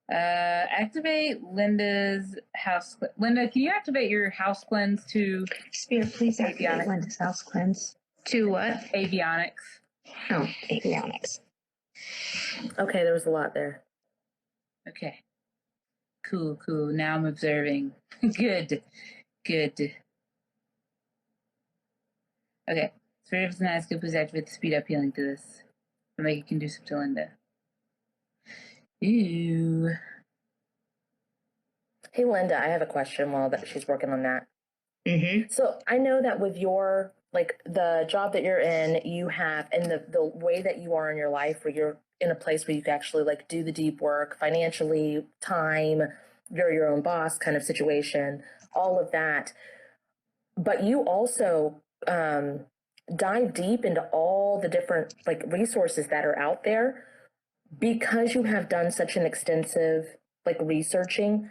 Activate Linda's house. Linda, can you activate your house cleanse to Spirit, please activate Linda's house cleanse. To what? Avionics. Oh, avionics. Okay, there was a lot there. Okay. Cool. Now I'm observing. Good. Okay. Spirit of Nice, please activate the speed up healing to this. To make it conducive to Linda. Ew. Hey, Linda, I have a question while that she's working on that. Mm-hmm. So I know that with your, like, the job that you're in, you have, and the way that you are in your life, where you're in a place where you can actually, like, do the deep work financially, time, you're your own boss kind of situation, all of that. But you also dive deep into all the different, like, resources that are out there because you have done such an extensive, like, researching.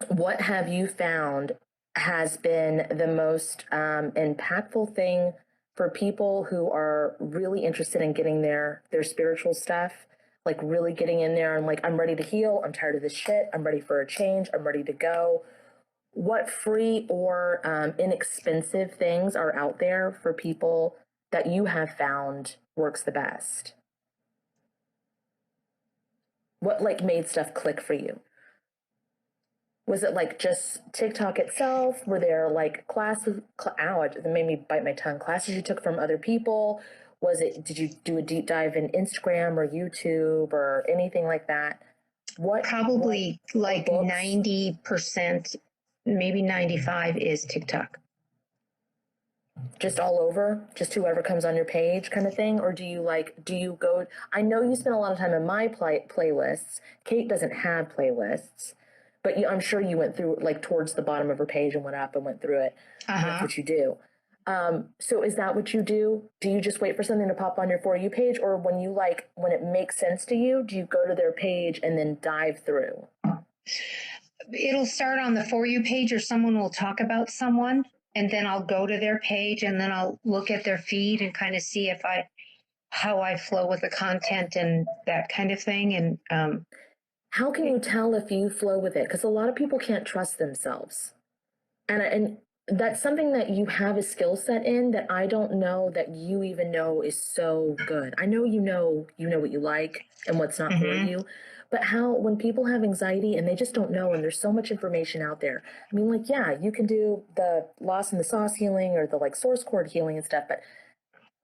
What have you found has been the most impactful thing for people who are really interested in getting their spiritual stuff, like really getting in there and like, I'm ready to heal, I'm tired of this shit, I'm ready for a change, I'm ready to go? What free or inexpensive things are out there for people that you have found works the best? What like made stuff click for you? Was it like just TikTok itself? Were there like classes? It made me bite my tongue. Classes you took from other people? Did you do a deep dive in Instagram or YouTube or anything like that? Probably like 90%, maybe 95 is TikTok. Just all over? Just whoever comes on your page kind of thing? Or do you go, I know you spend a lot of time in my playlists. Kate doesn't have playlists. But I'm sure you went through like towards the bottom of her page and went up and went through it. That's what you do. So is that what you do? Do you just wait for something to pop on your For You page? Or when it makes sense to you, do you go to their page and then dive through? It'll start on the For You page, or someone will talk about someone, and then I'll go to their page and then I'll look at their feed and kind of see how I flow with the content and that kind of thing. And how can you tell if you flow with it? Because a lot of people can't trust themselves. And that's something that you have a skill set in that I don't know that you even know is so good. I know you know what you like and what's not for you. But when people have anxiety and they just don't know, and there's so much information out there. I mean, like, yeah, you can do the loss in the sauce healing or the like source cord healing and stuff, but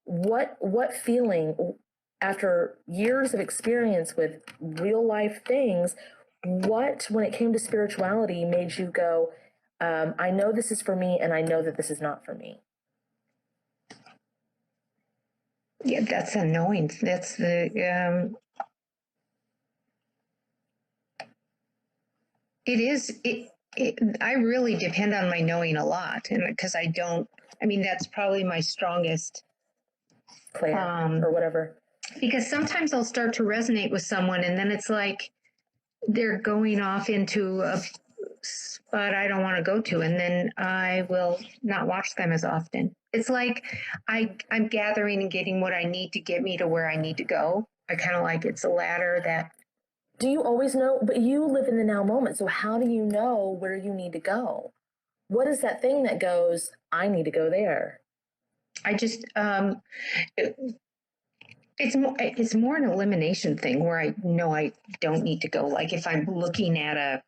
what feeling after years of experience with real life things, when it came to spirituality, made you go, I know this is for me and I know that this is not for me? Yeah, that's a knowing. That's the, I really depend on my knowing a lot, and because that's probably my strongest claim or whatever. Because sometimes I'll start to resonate with someone and then it's like they're going off into a spot I don't want to go to, and then I will not watch them as often. It's like I'm gathering and getting what I need to get me to where I need to go. I kind of like it's a ladder that. Do you always know? But you live in the now moment. So how do you know where you need to go? What is that thing that goes, I need to go there? I just, it's more an elimination thing where I know I don't need to go. Like if I'm looking at a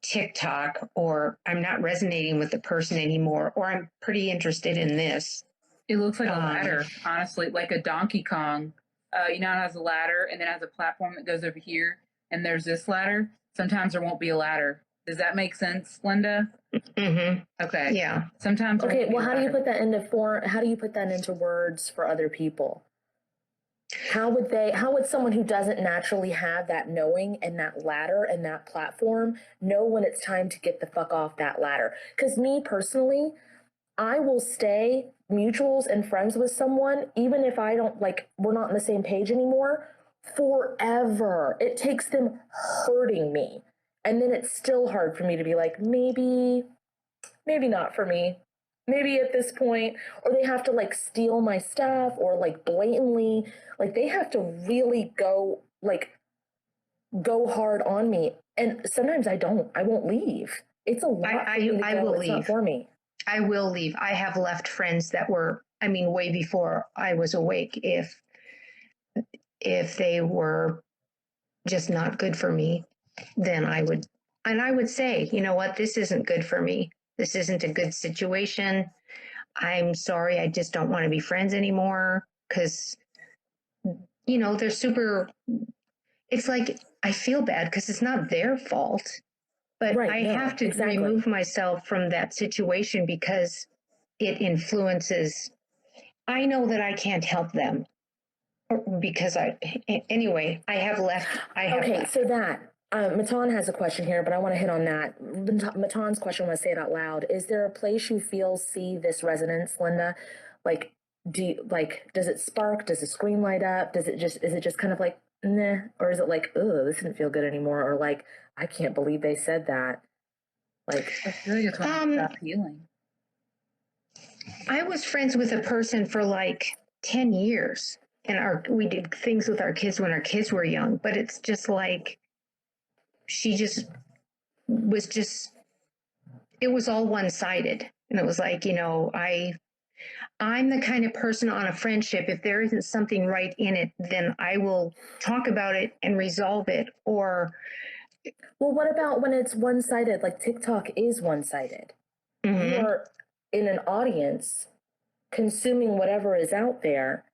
TikTok or I'm not resonating with the person anymore, or I'm pretty interested in this. It looks like a ladder, honestly, like a Donkey Kong. it has a ladder and then it has a platform that goes over here, and there's this ladder. Sometimes there won't be a ladder. Does that make sense, Linda? Mm-hmm. Okay. Yeah. Sometimes. Okay. Well, how do you put that into How do you put that into words for other people? How would someone who doesn't naturally have that knowing and that ladder and that platform know when it's time to get the fuck off that ladder? Because me personally, I will stay mutuals and friends with someone, even if I don't we're not on the same page anymore, forever. It takes them hurting me. And then it's still hard for me to be like, maybe not for me. Maybe at this point, or they have to steal my stuff or blatantly, they have to really go hard on me. And sometimes I won't leave. It's a lot for me to I go. will It's leave. not for me. I will leave. I have left friends that were, way before I was awake, if they were just not good for me, then I would say, you know what, this isn't good for me. This isn't a good situation. I'm sorry, I just don't want to be friends anymore, because, they're super, it's like, I feel bad because it's not their fault, but Right, I have to exactly. remove myself from that situation because it influences. I know that I can't help them because anyway, I have left. Okay, so that Matan has a question here, but I want to hit on that. Matan's question, when I say it out loud, is there a place you see this resonance, Linda? Does it spark? Does the screen light up? Is it just kind of nah, or is it oh, this didn't feel good anymore, or I can't believe they said that? I feel like it's when you stop healing. I was friends with a person for 10 years, and we did things with our kids when our kids were young, but it's just she just was it was all one-sided. And it was I'm the kind of person on a friendship, if there isn't something right in it, then I will talk about it and resolve it. Or, well, what about when it's one-sided? TikTok is one-sided. Mm-hmm. You are in an audience consuming whatever is out there.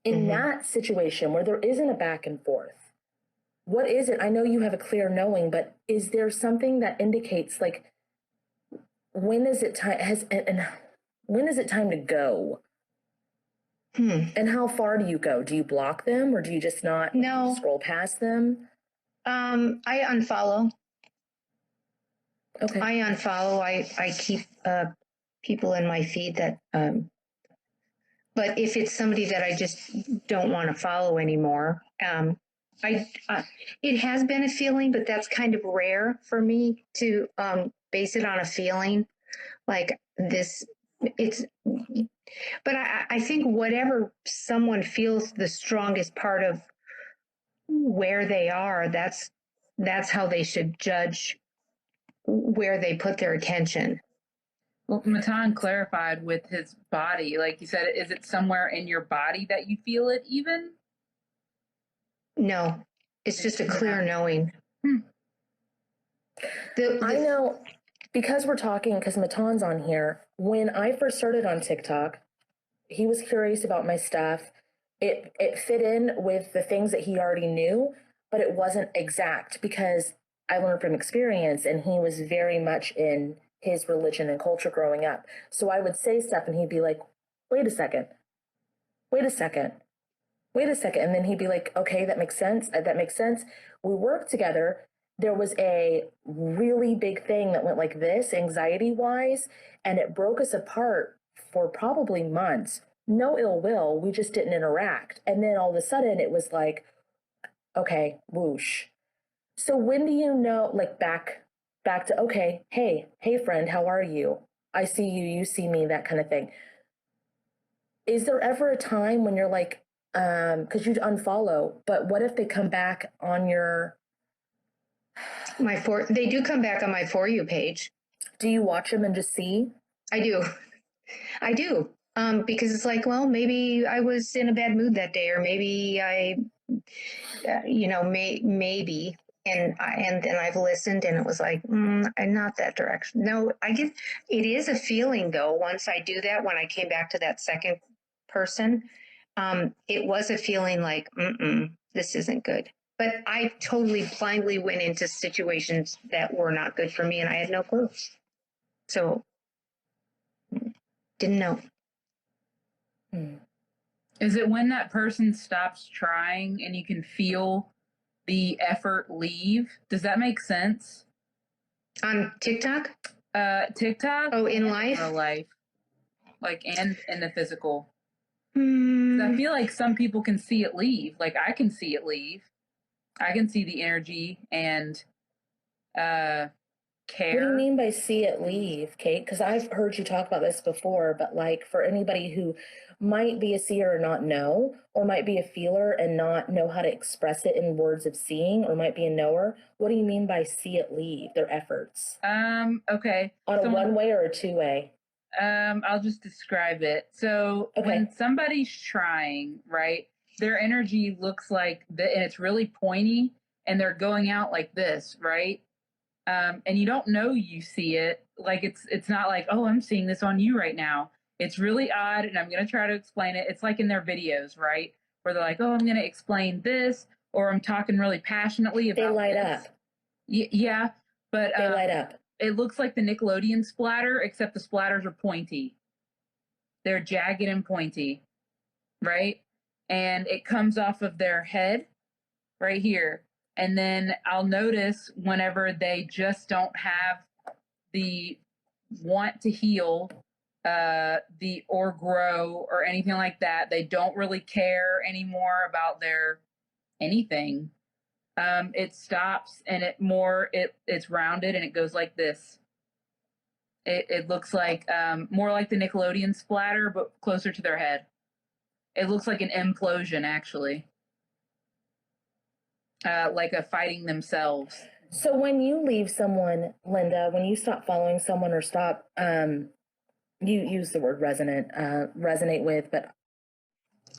In that situation where there isn't a back and forth, what is it? I know you have a clear knowing, but is there something that indicates when is it time and when is it time to go? And how far do you go? Do you block them, or do you just not scroll past them? I unfollow. Okay. I unfollow. I keep people in my feed that but if it's somebody that I just don't want to follow anymore, it has been a feeling, but that's kind of rare for me to base it on a feeling like this. But I think whatever someone feels the strongest part of where they are, that's how they should judge where they put their attention. Well, Matan clarified with his body, like you said, is it somewhere in your body that you feel it even? No, it's just a clear knowing. I know, because we're talking, because Matan's on here, when I first started on TikTok, he was curious about my stuff. It fit in with the things that he already knew, but it wasn't exact because I learned from experience, and he was very much in his religion and culture growing up. So I would say stuff and he'd be like, wait a second. And then he'd be like, okay, that makes sense. We worked together. There was a really big thing that went like this, anxiety wise, and it broke us apart for probably months. No ill will. We just didn't interact. And then all of a sudden it was like, okay, whoosh. So when do you know, back to, okay, hey friend, how are you? I see you, you see me, that kind of thing. Is there ever a time when you're because you'd unfollow, but what if they come back on your... They do come back on my For You page. Do you watch them and just see? I do. Because it's well, maybe I was in a bad mood that day, or maybe I, maybe. And then I've listened and it was I'm not that direction. No, I get it is a feeling though. Once I do that, when I came back to that second person, it was a feeling like, this isn't good. But I totally blindly went into situations that were not good for me, and I had no clue. So, didn't know. Is it when that person stops trying and you can feel the effort leave? Does that make sense? On TikTok? TikTok? Oh, in life? Real life. Like, and in the physical. I Mm, feel like some people can see it leave. Like, I can see it leave. I can see the energy and care. What do you mean by see it leave, Kate? Because I've heard you talk about this before, but like for anybody who might be a seer or not know, or might be a feeler and not know how to express it in words of seeing, or might be a knower, what do you mean by see it leave, their efforts? Okay. On a one-way or a two-way? I'll just describe it. So Okay. when somebody's trying, right, their energy looks like and it's really pointy, and they're going out like this, right? And you don't know you see it. Like it's not like, oh, I'm seeing this on you right now. It's really odd, and I'm gonna try to explain it. It's like in their videos, right, where they're like, oh, I'm gonna explain this, or I'm talking really passionately about. They light this. up. Yeah, but They light up. It looks like the Nickelodeon splatter, except the splatters are pointy. They're jagged and pointy, right? And it comes off of their head right here. And then I'll notice whenever they just don't have the want to heal, or grow or anything like that. They don't really care anymore about their anything. It stops and it's rounded and it goes like this. It looks like more like the Nickelodeon splatter, but closer to their head. It looks like an implosion, actually. Like a fighting themselves. So when you leave someone, Linda, when you stop following someone or stop, you use the word resonate with, but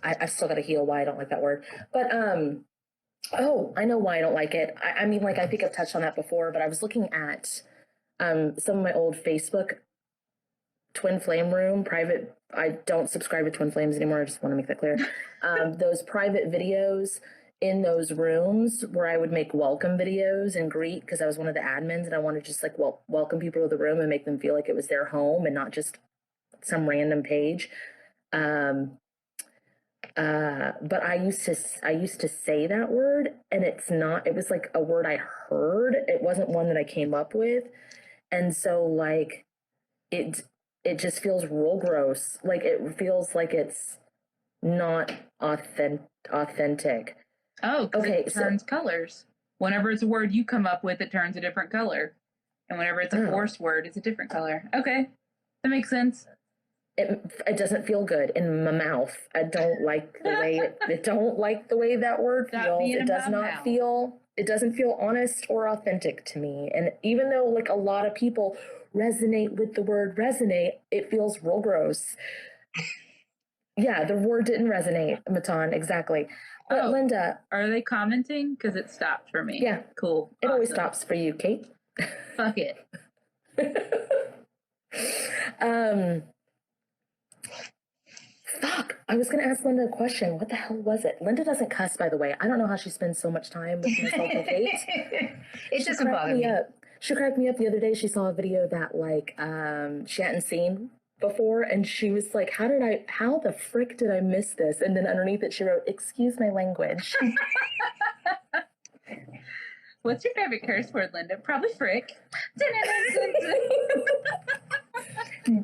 I still got to heal why I don't like that word. But oh, I know why I don't like it. I mean, like I think I've touched on that before, but I was looking at some of my old Facebook Twin Flame room private. I don't subscribe to Twin Flames anymore. I just want to make that clear. Those private videos in those rooms where I would make welcome videos and greet, because I was one of the admins and I wanted to just like welcome people to the room and make them feel like it was their home and not just some random page. But I used to say that word, and it was like a word I heard. It wasn't one that I came up with. And so like it just feels real gross. Like it feels like it's not authentic. Oh, okay. It turns colors. Whenever it's a word you come up with, it turns a different color. And whenever it's a forced word, it's a different color. Okay. That makes sense. It doesn't feel good in my mouth. I don't like the way it don't like the way that word feels. It does not feel, it doesn't feel honest or authentic to me. And even though like a lot of people resonate with the word resonate, it feels real gross. Yeah, the word didn't resonate, Matan, exactly. But Linda, are they commenting? Because it stopped for me. Yeah. Cool. It always stops for you, Kate. Fuck it. Fuck. I was going to ask Linda a question. What the hell was it? Linda doesn't cuss, by the way. I don't know how she spends so much time with myself and Kate. It doesn't bother me. She cracked me up the other day. She saw a video that like she hadn't seen before, and she was like, how the frick did I miss this? And then underneath it she wrote, excuse my language. What's your favorite curse word, Linda? Probably frick.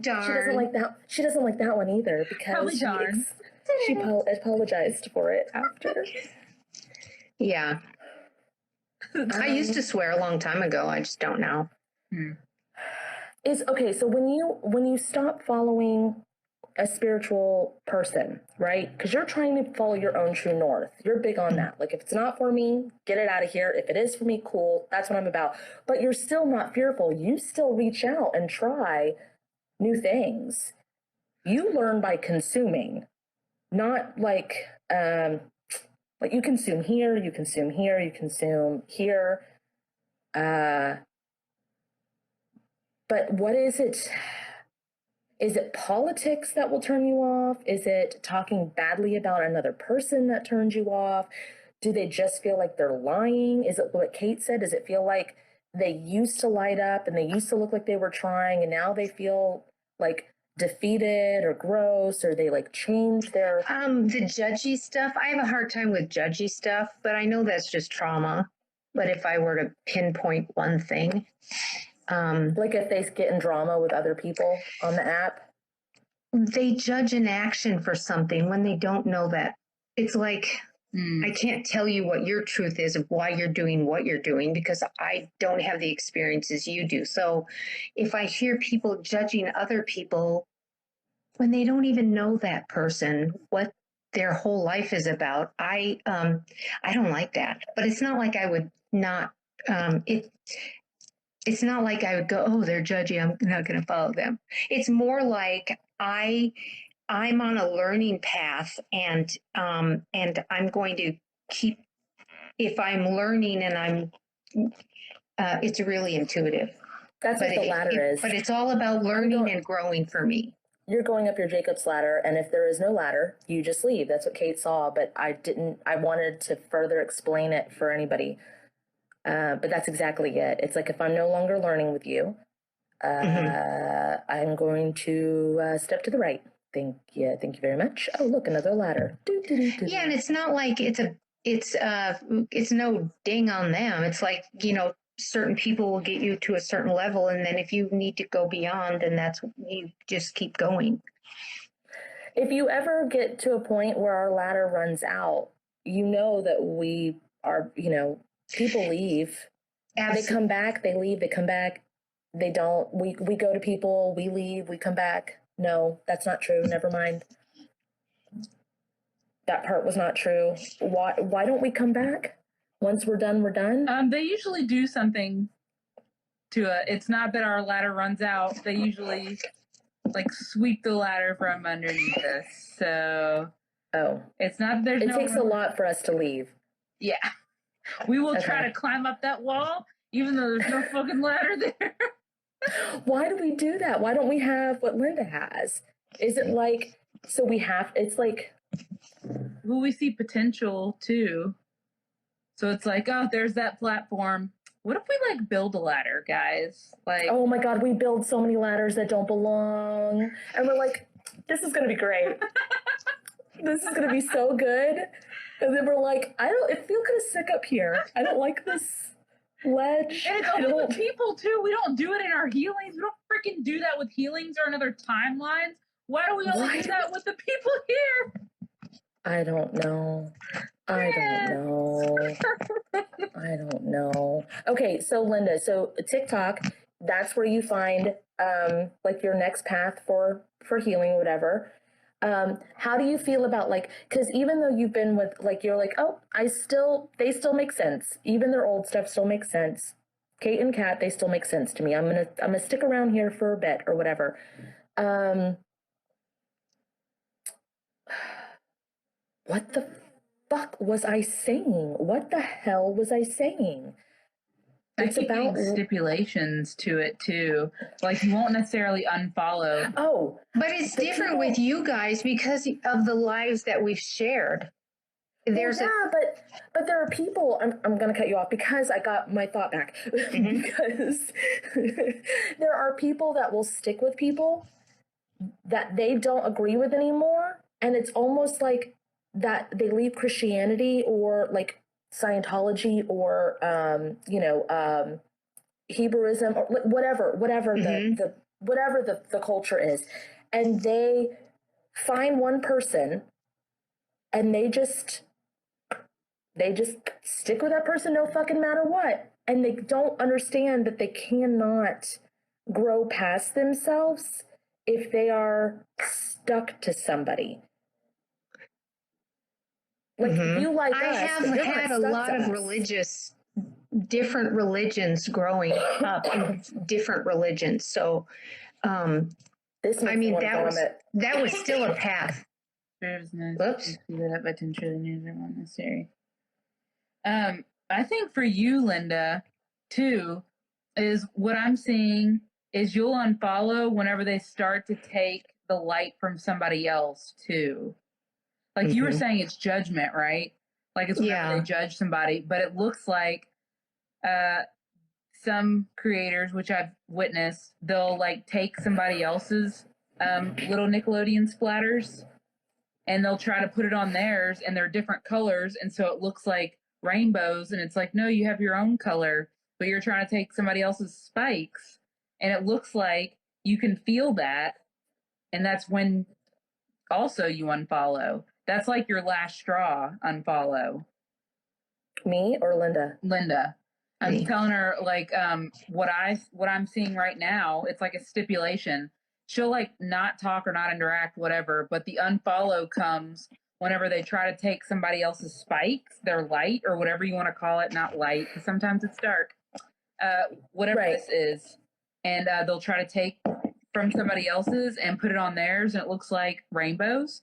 Darn. She doesn't like that. She doesn't like that one either, because she apologized for it after. Yeah. I used to swear a long time ago. I just don't now. So when you stop following a spiritual person, right? Because you're trying to follow your own true north. You're big on that. Like, if it's not for me, get it out of here. If it is for me, cool. That's what I'm about. But you're still not fearful. You still reach out and try new things. You learn by consuming, not like you consume here, you consume here, you consume here. But what is it? Is it politics that will turn you off? Is it talking badly about another person that turns you off? Do they just feel like they're lying? Is it what Kate said? Does it feel like they used to light up and they used to look like they were trying and now they feel like defeated or gross, or they like change their The judgy stuff, I have a hard time with judgy stuff, but I know that's just trauma. But if I were to pinpoint one thing, like if they get in drama with other people on the app? they judge an action for something when they don't know that. It's like, I can't tell you what your truth is of why you're doing what you're doing because I don't have the experiences you do. So if I hear people judging other people when they don't even know that person, what their whole life is about, I don't like that. But it's not like I would not. It's not like I would go, oh, they're judgy, I'm not going to follow them. It's more like I'm on a learning path, and I'm going to keep. If I'm learning and it's really intuitive. That's what the ladder is. But it's all about learning and growing for me. You're going up your Jacob's ladder, and if there is no ladder, you just leave. That's what Kate saw, but I didn't. I wanted to further explain it for anybody. But that's exactly it. It's like if I'm no longer learning with you, I'm going to step to the right. Thank you very much. Oh, look, another ladder. Yeah, and it's not like it's no ding on them. It's like, certain people will get you to a certain level, and then if you need to go beyond, then you just keep going. If you ever get to a point where our ladder runs out, you know that we are, people leave. Absolutely. They come back, they leave, they come back. They don't. We go to people, we leave, we come back. No, that's not true. Never mind. That part was not true. Why don't we come back? Once we're done, we're done? They usually do something to it. It's not that our ladder runs out. They usually sweep the ladder from underneath us. So it's not that there's it takes a lot for us to leave. Yeah. We will try to climb up that wall, even though there's no fucking ladder there. Why do we do that? Why don't we have what Linda has? Is it like, so we have, it's like... Well, we see potential, too. So it's like, oh, there's that platform. What if we, build a ladder, guys? Oh, my God, we build so many ladders that don't belong. And we're like, this is going to be great. This is going to be so good. And then we're like, it feels kind of sick up here. I don't like this ledge. And it's only with people, too. We don't do it in our healings. We don't freaking do that with healings or in other timelines. Why do we only do that with the people here? I don't know. I don't know. Okay, so Linda, so TikTok, that's where you find your next path for healing, whatever. How do you feel about because even though you've been with you're like, oh, they still make sense. Even their old stuff still makes sense. Kate and Kat, they still make sense to me. I'm gonna stick around here for a bit or whatever. What the fuck was I saying? What the hell was I saying? It's about stipulations to it too. You won't necessarily unfollow. Oh, but it's different with you guys because of the lives that we've shared. But there are people. I'm going to cut you off because I got my thought back. Mm-hmm. Because there are people that will stick with people that they don't agree with anymore, and it's almost like that they leave Christianity or Scientology or Hebrewism or whatever mm-hmm. the culture is, and they find one person and they just stick with that person no fucking matter what, and they don't understand that they cannot grow past themselves if they are stuck to somebody. Mm-hmm. You like I us, have had a lot of different religions growing up in different religions. So, that was still a path. Whoops. I think for you, Linda, too, is what I'm seeing is you'll unfollow whenever they start to take the light from somebody else too. Like you were saying, it's judgment, right? Like it's whenever they judge somebody, but it looks like some creators, which I've witnessed, they'll like take somebody else's little Nickelodeon splatters and they'll try to put it on theirs, and they're different colors, and so it looks like rainbows, and it's like, no, you have your own color, but you're trying to take somebody else's spikes, and it looks like you can feel that, and that's when also you unfollow. That's like your last straw unfollow. Me or Linda? Linda. I'm telling her like what I'm seeing right now, it's like a stipulation. She'll like not talk or not interact, whatever, but the unfollow comes whenever they try to take somebody else's spikes, their light, or whatever you want to call it, not light, because sometimes it's dark. Whatever this is. And they'll try to take from somebody else's and put it on theirs, and it looks like rainbows.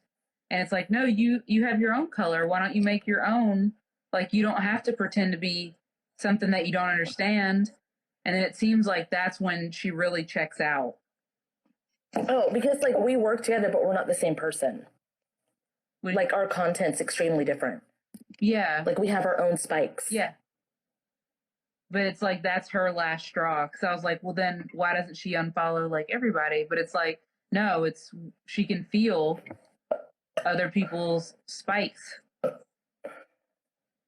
And it's like, no, you have your own color. Why don't you make your own? Like, you don't have to pretend to be something that you don't understand. And then it seems like that's when she really checks out. Oh, because like we work together, but we're not the same person. Like our content's extremely different. Yeah. Like we have our own spikes. Yeah. But it's like that's her last straw. Because I was like, well, then why doesn't she unfollow like everybody? But it's like, no, she can feel other people's spikes.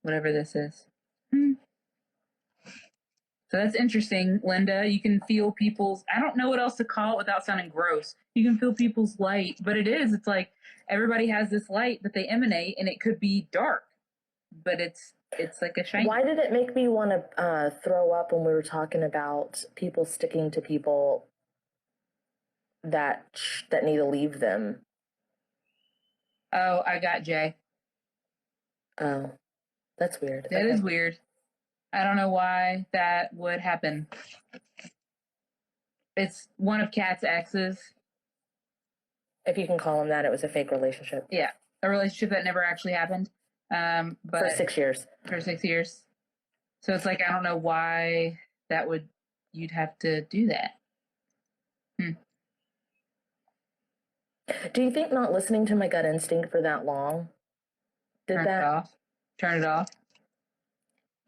Whatever this is. So that's interesting, Linda. You can feel people's, I don't know what else to call it without sounding gross. You can feel people's light, but it's like everybody has this light that they emanate, and it could be dark, but it's like a shiny. Why did it make me want to throw up when we were talking about people sticking to people that need to leave them? Oh, I got Jay. Oh, that's weird. That is weird. I don't know why that would happen. It's one of Kat's exes. If you can call him that, it was a fake relationship. Yeah, a relationship that never actually happened. But for 6 years. For 6 years. So it's like, I don't know why you'd have to do that. Do you think not listening to my gut instinct for that long Turn it off.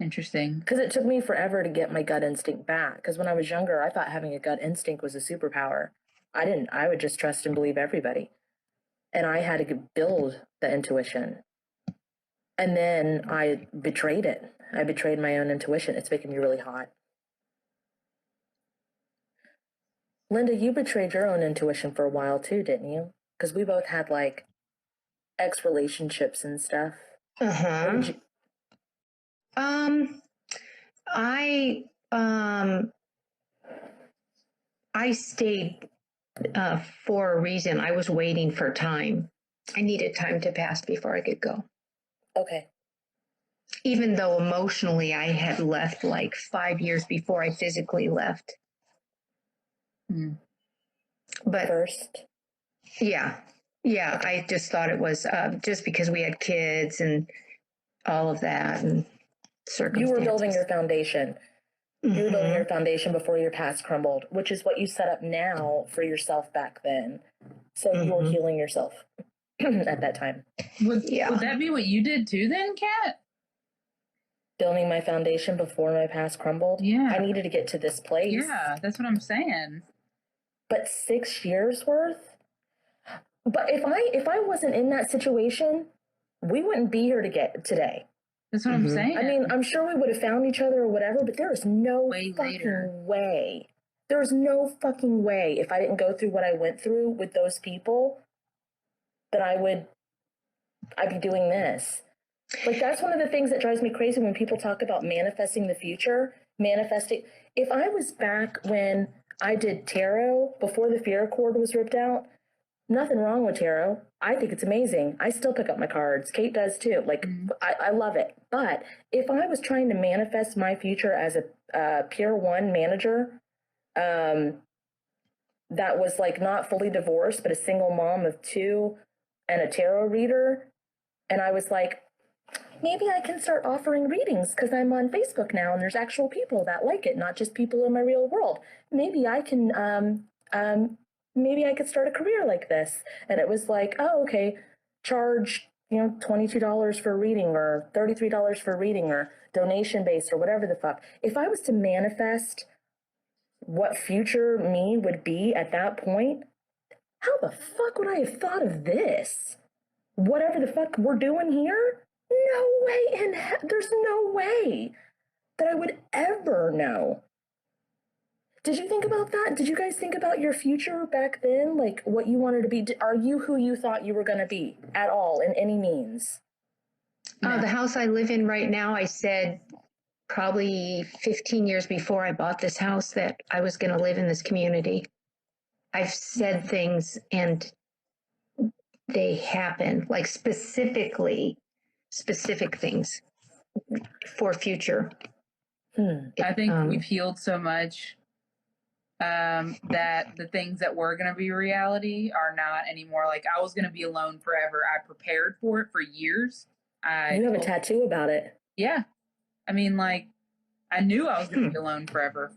Interesting. Because it took me forever to get my gut instinct back. Because when I was younger, I thought having a gut instinct was a superpower. I would just trust and believe everybody. And I had to build the intuition. And then I betrayed it. I betrayed my own intuition. It's making me really hot. Linda, you betrayed your own intuition for a while too, didn't you? Because we both had like ex-relationships and stuff. I stayed for a reason. I was waiting for time. I needed time to pass before I could go. Okay. Even though emotionally I had left like 5 years before I physically left. But first? Yeah, I just thought it was just because we had kids and all of that and circumstances. You were building your foundation. You were building your foundation before your past crumbled, which is what you set up now for yourself back then. So you were healing yourself at that time. Would that be what you did too then, Kat? Building my foundation before my past crumbled? Yeah. I needed to get to this place. Yeah, that's what I'm saying. But 6 years worth? But if I wasn't in that situation, we wouldn't be here today. That's what I'm saying. I mean, I'm sure we would have found each other or whatever, but there is no way. There's no fucking way if I didn't go through what I went through with those people that I'd be doing this. Like, that's one of the things that drives me crazy when people talk about manifesting the future, manifesting. If I was back when I did tarot before the fear cord was ripped out, nothing wrong with tarot. I think it's amazing. I still pick up my cards. Kate does too. Like, I love it. But if I was trying to manifest my future as a Pier 1 manager, that was like not fully divorced, but a single mom of 2 and a tarot reader, and I was like, maybe I can start offering readings because I'm on Facebook now and there's actual people that like it, not just people in my real world. Maybe I can, maybe I could start a career like this. And it was like, oh, okay, charge, $22 for a reading or $33 for a reading or donation based or whatever the fuck. If I was to manifest what future me would be at that point, how the fuck would I have thought of this? Whatever the fuck we're doing here? No way there's no way that I would ever know. Did you think about that? Did you guys think about your future back then? Like what you wanted to be? Are you who you thought you were going to be at all in any means? The house I live in right now, I said probably 15 years before I bought this house that I was going to live in this community. I've said things and they happen, like specific things for future. I think we've healed so much that the things that were going to be reality are not anymore. Like I was going to be alone forever. I prepared for it for years. You have a tattoo about it. Yeah. I mean, like, I knew I was going to be alone forever.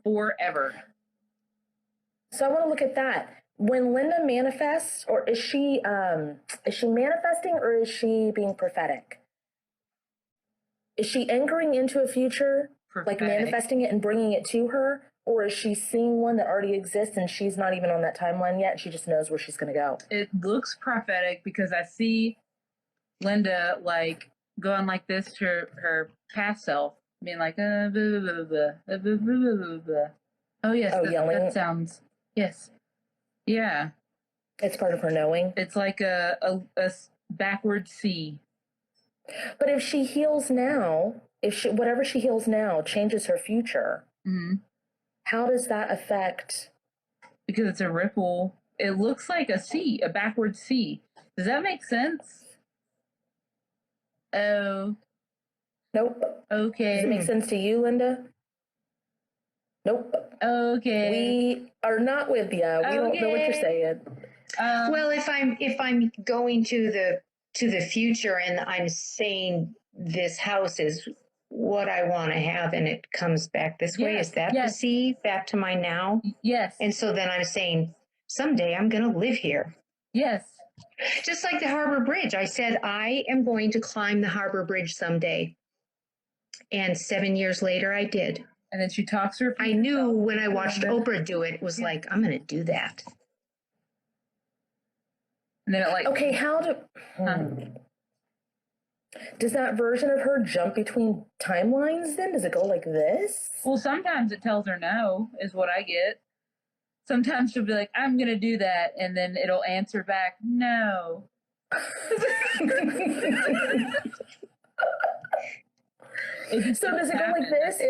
So I want to look at that. When Linda manifests, or is she manifesting or is she being prophetic? Is she anchoring into a future, Prophetic. like manifesting it and bringing it to her? Or is she seeing one that already exists and she's not even on that timeline yet? She just knows where she's going to go. It looks prophetic because I see Linda like going like this to her past self, being like, blah, blah, blah, blah, blah, blah, blah. Oh, yes. Yelling. That sounds, yes. Yeah. It's part of her knowing. It's like a backward C. But if she heals now, whatever she heals now changes her future, how does that affect? Because it's a ripple. It looks like a C, a backward C. Does that make sense? Oh. Nope. Okay. Does it make sense to you, Linda? Nope. Okay. We are not with you. We don't know what you're saying. Well, if I'm going to the future and I'm saying this house is what I want to have and it comes back this way, is that the C back to my now? Yes. And so then I'm saying someday I'm going to live here. Yes. Just like the Harbor Bridge. I said, I am going to climb the Harbor Bridge someday. And 7 years later, I did. And then she talks to her. I knew when I watched Oprah do it, was like, I'm going to do that. And then it like. Okay, does that version of her jump between timelines then? Does it go like this? Well, sometimes it tells her no, is what I get. Sometimes she'll be like, I'm going to do that. And then it'll answer back, no. So does it go like this?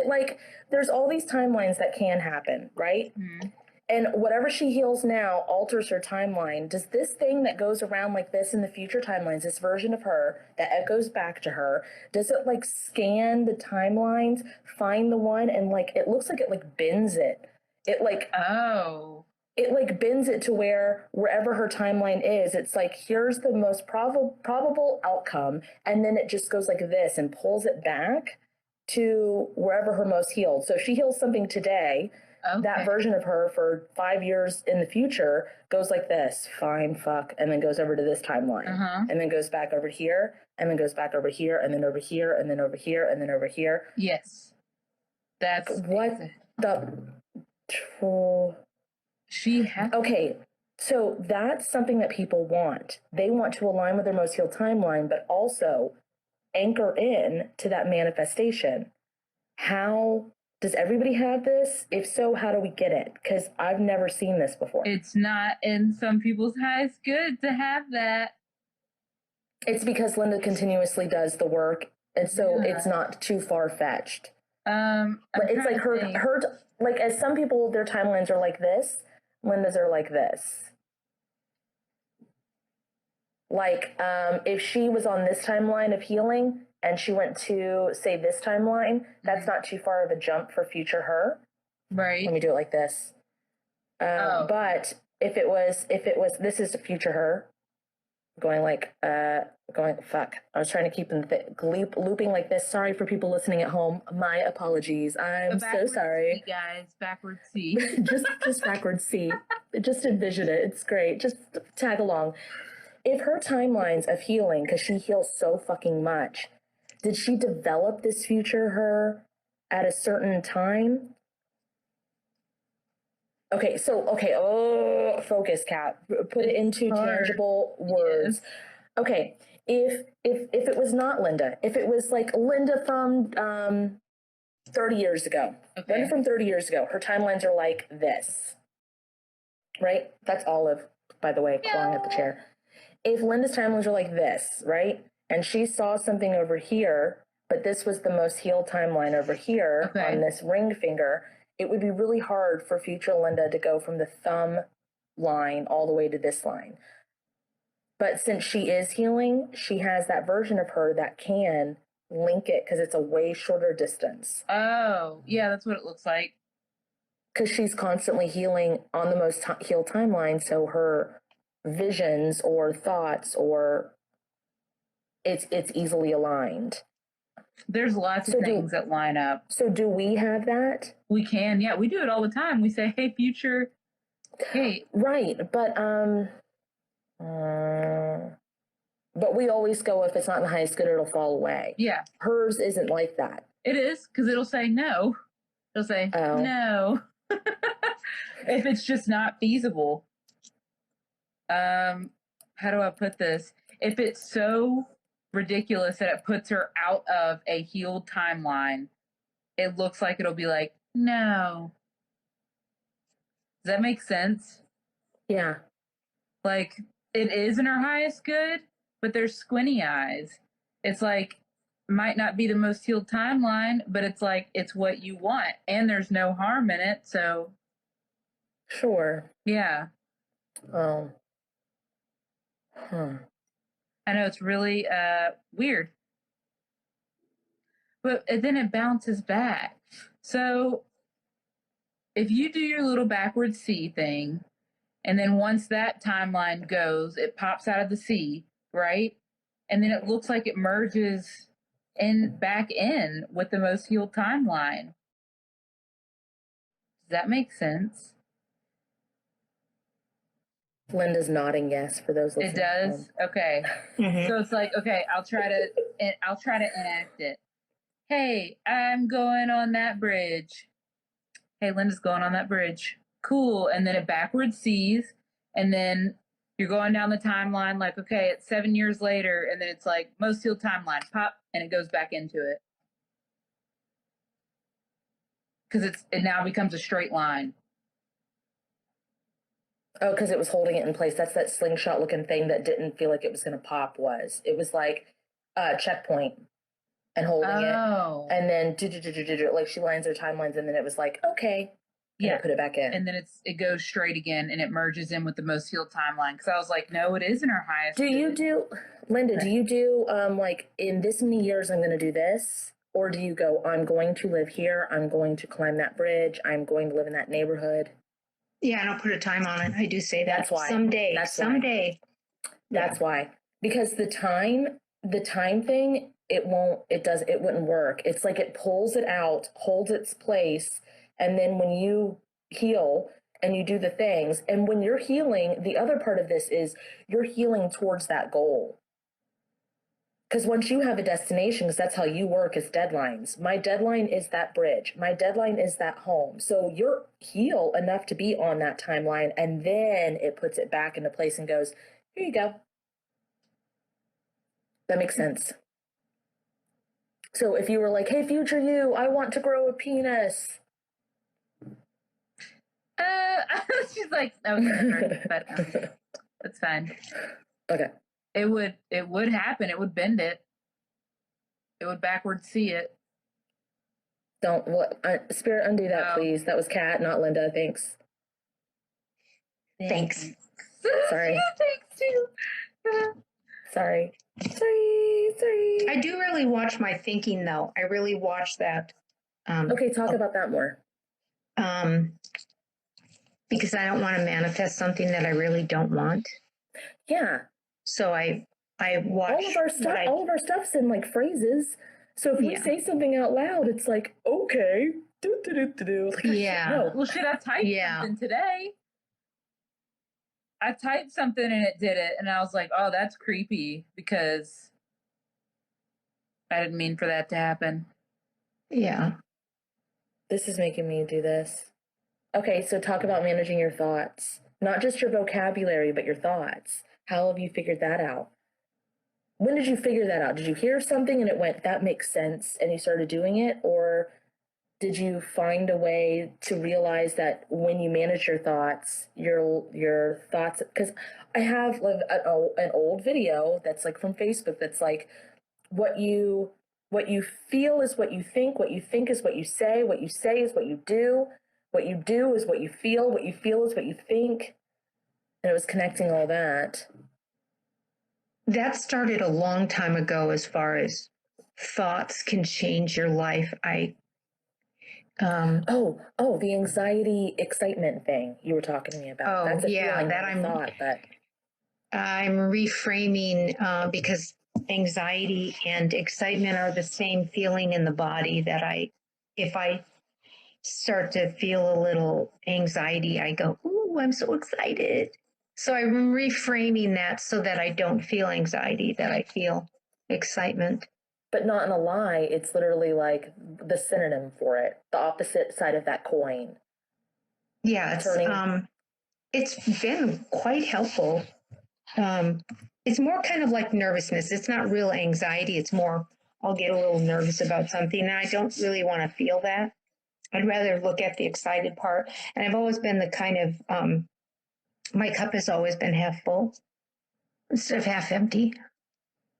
There's all these timelines that can happen, right? Mm-hmm. And whatever she heals now alters her timeline. Does this thing that goes around like this in the future timelines, this version of her that echoes back to her, does it like scan the timelines, find the one, and like it looks like it like bends it? It like it like bends it to wherever her timeline is, it's like, here's the most probable outcome, and then it just goes like this and pulls it back to wherever her most healed. So if she heals something today, that version of her for 5 years in the future goes like this, fine, fuck, and then goes over to this timeline, and then goes back over here, and then goes back over here, and then over here, and then over here, and then over here. Yes. That's what she has. Okay, so that's something that people want. They want to align with their most healed timeline, but also anchor in to that manifestation. How does everybody have this? If so, how do we get it? Because I've never seen this before. It's not in some people's highest good to have that. It's because Linda continuously does the work, and so it's not too far-fetched. It's like her like, as some people, their timelines are like this, Linda's are like this. Like, if she was on this timeline of healing and she went to, say, this timeline, that's not too far of a jump for future her. Right. Let me do it like this. But if it was, this is the future her, going like fuck. I was trying to keep them looping like this. Sorry for people listening at home. My apologies. I'm so sorry. C, guys, backwards C. just backwards C. Just envision it. It's great. Just tag along. If her timelines of healing, because she heals so fucking much, did she develop this future her at a certain time? Okay, focus, Kat. Put it into tangible words. Yes. Okay, if it was not Linda, if it was like Linda from 30 years ago, Linda from 30 years ago, her timelines are like this, right? That's Olive, by the way, clawing at the chair. If Linda's timelines are like this, right, and she saw something over here, but this was the most healed timeline over here on this ring finger, it would be really hard for future Linda to go from the thumb line all the way to this line. But since she is healing, she has that version of her that can link it because it's a way shorter distance. Oh, yeah, that's what it looks like. Because she's constantly healing on the most healed timeline, so her visions or thoughts or it's easily aligned. There's lots of things that line up. So do we have that? We can, yeah. We do it all the time. We say, hey, future, hey. Right, but we always go, if it's not in the highest good, it'll fall away. Yeah. Hers isn't like that. It is, because it'll say no. It'll say no. If it's just not feasible. How do I put this? If it's so ridiculous that it puts her out of a healed timeline, it looks like it'll be like, no. Does that make sense? Yeah. Like, it is in her highest good, but there's squinty eyes. It's like, might not be the most healed timeline, but it's like, it's what you want. And there's no harm in it, so. Sure. Yeah. I know it's really weird. But then it bounces back. So if you do your little backwards C thing, and then once that timeline goes, it pops out of the C, right? And then it looks like it merges back in with the most healed timeline. Does that make sense? Linda's nodding yes for those listening. It does? Okay. Mm-hmm. So it's like, okay, I'll try to enact it. Hey, I'm going on that bridge. Hey, Linda's going on that bridge. Cool. And then it backwards sees, and then you're going down the timeline like, okay, it's 7 years later, and then it's like most healed timeline, pop, and it goes back into it. Because it now becomes a straight line. Oh, because it was holding it in place. That's that slingshot looking thing that didn't feel like it was going to pop was. It was like a checkpoint and holding it. And then like she lines her timelines, and then it was like, okay. Yeah. Put it back in. And then it goes straight again, and it merges in with the most healed timeline. Because I was like, no, it is in her highest. Linda, do you do like in this many years I'm going to do this? Or do you go, I'm going to live here, I'm going to climb that bridge, I'm going to live in that neighborhood? Yeah, I don't put a time on it. I do say that. That's why. Someday. That's why. Because the time thing, it wouldn't work. It's like it pulls it out, holds its place, and then when you heal and you do the things, and when you're healing, the other part of this is you're healing towards that goal. Because once you have a destination, because that's how you work as deadlines. My deadline is that bridge. My deadline is that home. So you're heal enough to be on that timeline, and then it puts it back into place and goes, here you go. That makes sense. So if you were like, hey, future you, I want to grow a penis. She's like, okay, but that's fine. Okay. It would happen. It would bend it. It would backwards see it. Spirit, undo that, please. That was Kat, not Linda. Thanks. Sorry. Yeah, thanks too. Sorry. I do really watch my thinking, though. I really watch that. Okay, talk about that more. Because I don't want to manifest something that I really don't want. Yeah. So I I watch all of our stuff. All of our stuff's in like phrases. So if we say something out loud, it's like, okay, do. Like, no. Well, shit, I typed something today. I typed something and it did it, and I was like, oh, that's creepy because I didn't mean for that to happen. Yeah. This is making me do this. Okay, so talk about managing your thoughts. Not just your vocabulary, but your thoughts. How have you figured that out? When did you figure that out? Did you hear something and it went, that makes sense, and you started doing it? Or did you find a way to realize that when you manage your thoughts, your thoughts, because I have like an old video that's like from Facebook that's like, what you feel is what you think is what you say is what you do is what you feel is what you think. And it was connecting all that. That started a long time ago as far as thoughts can change your life. The anxiety excitement thing you were talking to me about. That's a feeling that I thought, but I'm reframing because anxiety and excitement are the same feeling in the body that if I start to feel a little anxiety, I go, ooh, I'm so excited. So I'm reframing that so that I don't feel anxiety, that I feel excitement. But not in a lie. It's literally like the synonym for it, the opposite side of that coin. Yeah, it's been quite helpful. It's more kind of like nervousness. It's not real anxiety. It's more, I'll get a little nervous about something, and I don't really want to feel that. I'd rather look at the excited part. And I've always been the kind of, my cup has always been half full instead of half empty.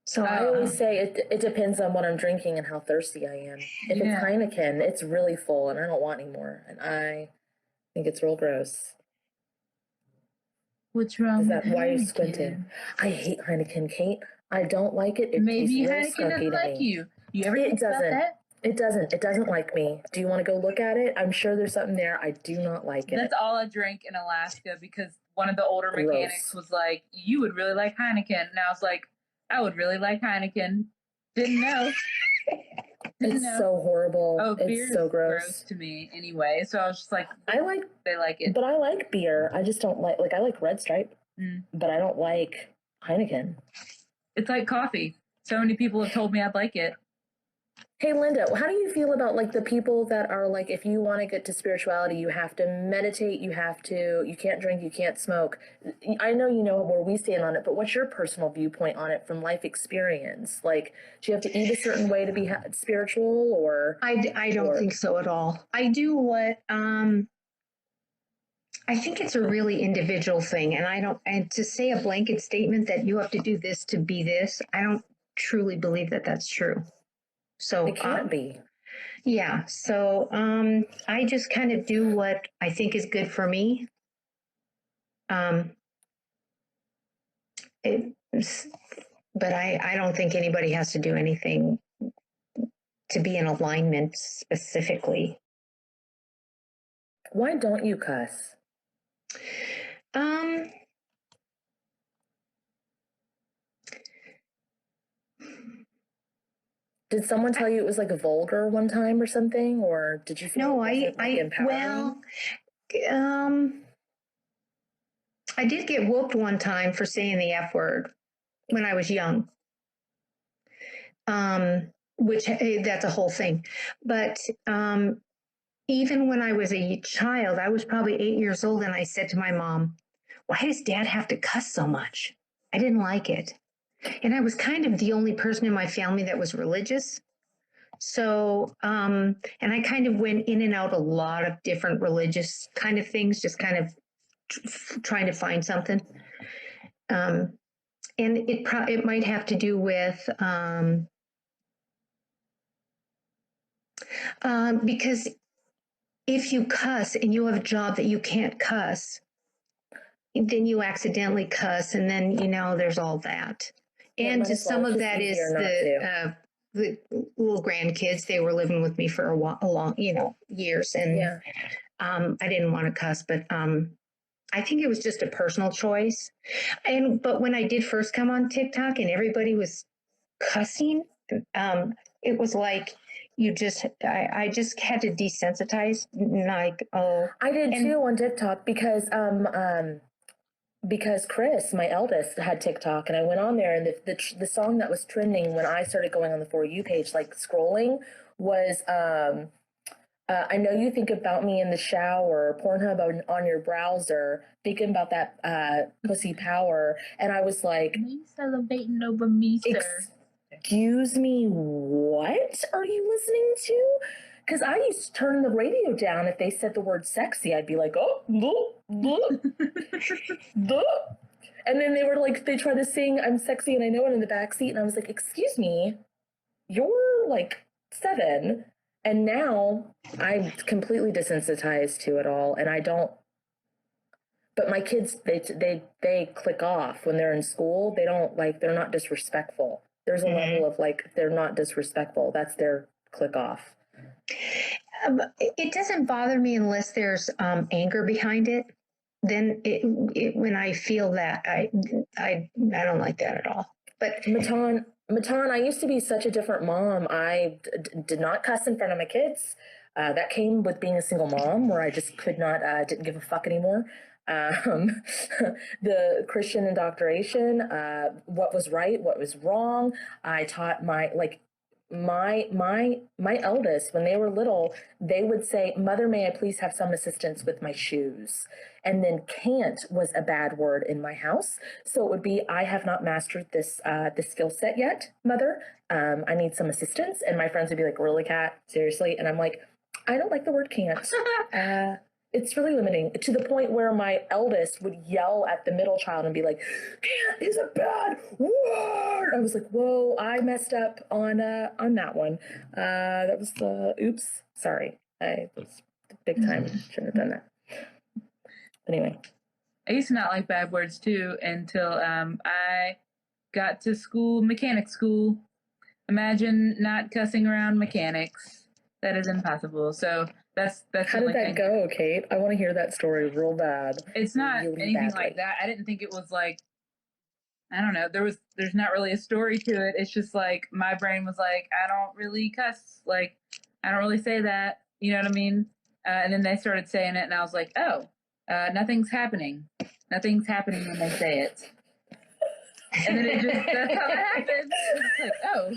So I always say it depends on what I'm drinking and how thirsty I am. If it's Heineken, it's really full and I don't want any more. And I think it's real gross. What's wrong Is with that why Heineken? you squinting? I hate Heineken, Kate. I don't like it. It Maybe tastes real Heineken doesn't like you. You ever think about that? It doesn't. It doesn't like me. Do you want to go look at it? I'm sure there's something there. I do not like it. That's all I drank in Alaska because one of the older mechanics was like, you would really like Heineken. And I was like, I would really like Heineken. Didn't know. It's so horrible. Oh, beer it's so is gross to me anyway. So I was just like, they like it. But I like beer. I just don't like I like Red Stripe, but I don't like Heineken. It's like coffee. So many people have told me I'd like it. Hey, Linda, how do you feel about like the people that are like, if you want to get to spirituality, you have to meditate, you can't drink, you can't smoke. I know you know where we stand on it, but what's your personal viewpoint on it from life experience? Like, do you have to eat a certain way to be spiritual, or? I don't think so at all. I do what, I think it's a really individual thing. And to say a blanket statement that you have to do this to be this, I don't truly believe that that's true. So it can't be. Yeah. So I just kind of do what I think is good for me. But I don't think anybody has to do anything to be in alignment specifically. Why don't you cuss? Did someone tell you it was like vulgar one time or something, or did you feel empowering? I did get whooped one time for saying the F word when I was young. Which that's a whole thing. But even when I was a child, I was probably 8 years old, and I said to my mom, "Why does Dad have to cuss so much?" I didn't like it. And I was kind of the only person in my family that was religious. So, and I kind of went in and out a lot of different religious kind of things, just kind of trying to find something. And it might have to do with, because if you cuss and you have a job that you can't cuss, then you accidentally cuss, and then, there's all that. And some of that is the little grandkids. They were living with me for a long, years. And I didn't want to cuss, but I think it was just a personal choice. But when I did first come on TikTok and everybody was cussing, it was like I just had to desensitize, like, oh. I did too on TikTok because Chris, my eldest, had TikTok, and I went on there, and the song that was trending when I started going on the For You page, like scrolling, was I know you think about me in the shower, Pornhub on your browser, thinking about that pussy power, and I was like, You celebrating over me, sir. Excuse me, what are you listening to? Because I used to turn the radio down if they said the word sexy. I'd be like, oh, look, look, look. And then they were like, they tried to sing I'm sexy and I know it in the back seat. And I was like, excuse me, you're like 7. And now I'm completely desensitized to it all. And I don't, but my kids, they click off when they're in school. They don't like, they're not disrespectful. There's a level of like, they're not disrespectful. That's their click off. It doesn't bother me unless there's anger behind it. Then when I feel that, I don't like that at all. But Matan, I used to be such a different mom. I did not cuss in front of my kids. That came with being a single mom, where I just could not, didn't give a fuck anymore. The Christian indoctrination, what was right, what was wrong. I taught my eldest, when they were little, they would say, "Mother, may I please have some assistance with my shoes?" And then "can't" was a bad word in my house. So it would be, "I have not mastered this skill set yet, Mother. I need some assistance." And my friends would be like, "Really, Kat? Seriously?" And I'm like, "I don't like the word can't." It's really limiting, to the point where my eldest would yell at the middle child and be like, "Can't is a bad word." I was like, whoa, I messed up on that one. That was the oops. Sorry. I was big time. Shouldn't have done that. But anyway. I used to not like bad words too until I got to mechanic school. Imagine not cussing around mechanics. That is impossible. So that's how did that go, Kate? I want to hear that story real bad. It's not really anything badly. like that. I didn't think it was like, I don't know. There's not really a story to it. It's just like my brain was like, I don't really cuss. Like, I don't really say that. You know what I mean? And then they started saying it, and I was like, oh, nothing's happening. Nothing's happening when they say it. And then that's how it happens. It's like, oh,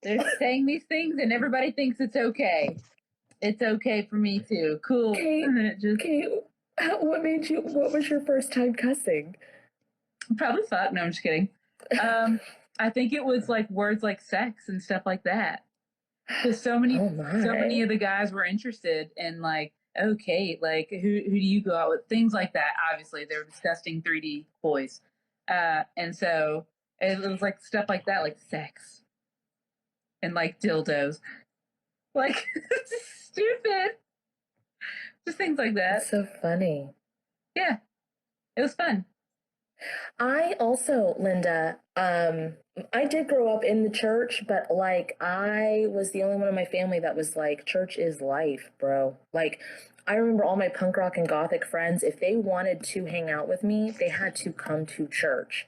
they're saying these things, and everybody thinks it's okay. It's okay for me too. Cool. Kate, And then it just, Kate, what was your first time cussing? probably fuck. No, I'm just kidding. I think it was like words like sex and stuff like that. Because so many of the guys were interested in like, oh, Kate, like who do you go out with? Things like that. Obviously, they were disgusting 3D boys. And so it was like stuff like that, like sex and like dildos. Like, stupid. Just things like that. That's so funny. Yeah. It was fun. I also, Linda, I did grow up in the church, but like I was the only one in my family that was like, church is life, bro. Like, I remember all my punk rock and gothic friends, if they wanted to hang out with me, they had to come to church.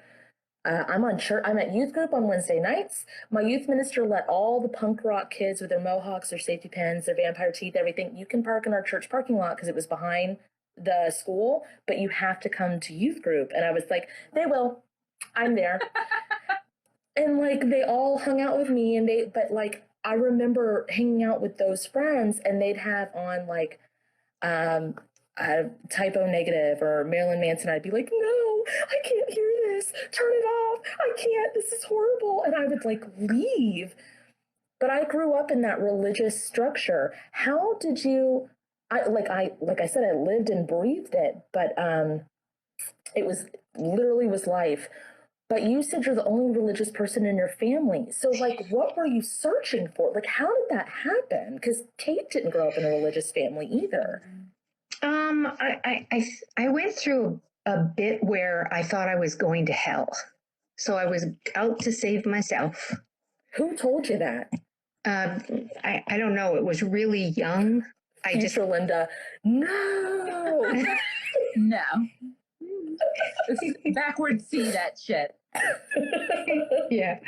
I'm at youth group on Wednesday nights. My youth minister let all the punk rock kids with their mohawks, their safety pins, their vampire teeth, everything, you can park in our church parking lot because it was behind the school, but you have to come to youth group. And I was like, they will. I'm there. And like they all hung out with me, but like I remember hanging out with those friends, and they'd have on like Typo Negative or Marilyn Manson. I'd be like, no, I can't hear this. Turn it off. I can't. This is horrible. And I would like leave. But I grew up in that religious structure. How did you? Like I said, I lived and breathed it, but it was literally was life. But you said you're the only religious person in your family. So like, what were you searching for? Like, how did that happen? Because Kate didn't grow up in a religious family either. I went through a bit where I thought I was going to hell. So I was out to save myself. Who told you that? I don't know. It was really young. Future Linda. No. No. Backward C, that shit. Yeah.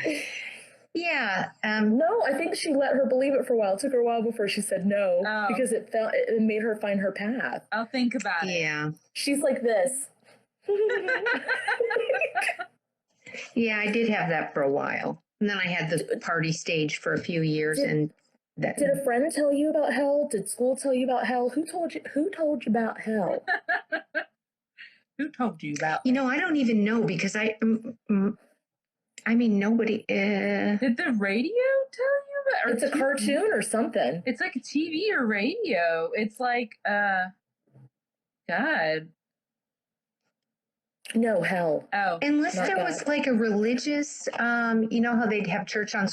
Yeah. No, I think she let her believe it for a while. It took her a while before she said no Oh. because it made her find her path. I'll think about it. Yeah. She's like this. Yeah, I did have that for a while. And then I had the party stage for a few years and that Did a friend tell you about hell? Did school tell you about hell? Who told you about hell? Who told you about you know, I don't even know because I mean nobody Did the radio tell you about or It's a cartoon or something. It's like a TV or radio. It's like God. No, hell. Oh. unless Not there God. was like a religious you know how they'd have church on on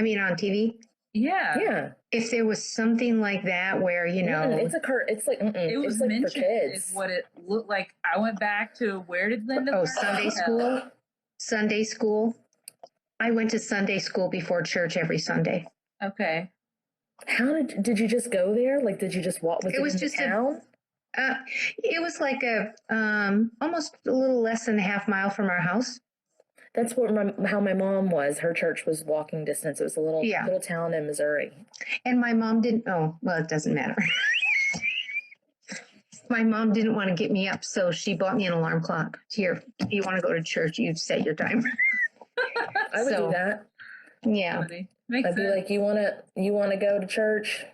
TV? Yeah. Yeah. If there was something like that where, you know, It's like It was it's like for mentioned kids. is what it looked like. I went back to where did Linda learn Sunday about school. hell? Sunday school. I went to Sunday school before church every Sunday. Okay. How did you just go there? Like, did you just walk? Was It it was in just the town? It was like a almost a little less than a half mile from our house. That's how my mom was. Her church was walking distance. It was a little town in Missouri. And my mom didn't. Oh, well, it doesn't matter. My mom didn't want to get me up, so she bought me an alarm clock. Here, if you want to go to church, you set your timer. I would So, do that. Yeah. Makes I'd be sense. like, you wanna go to church?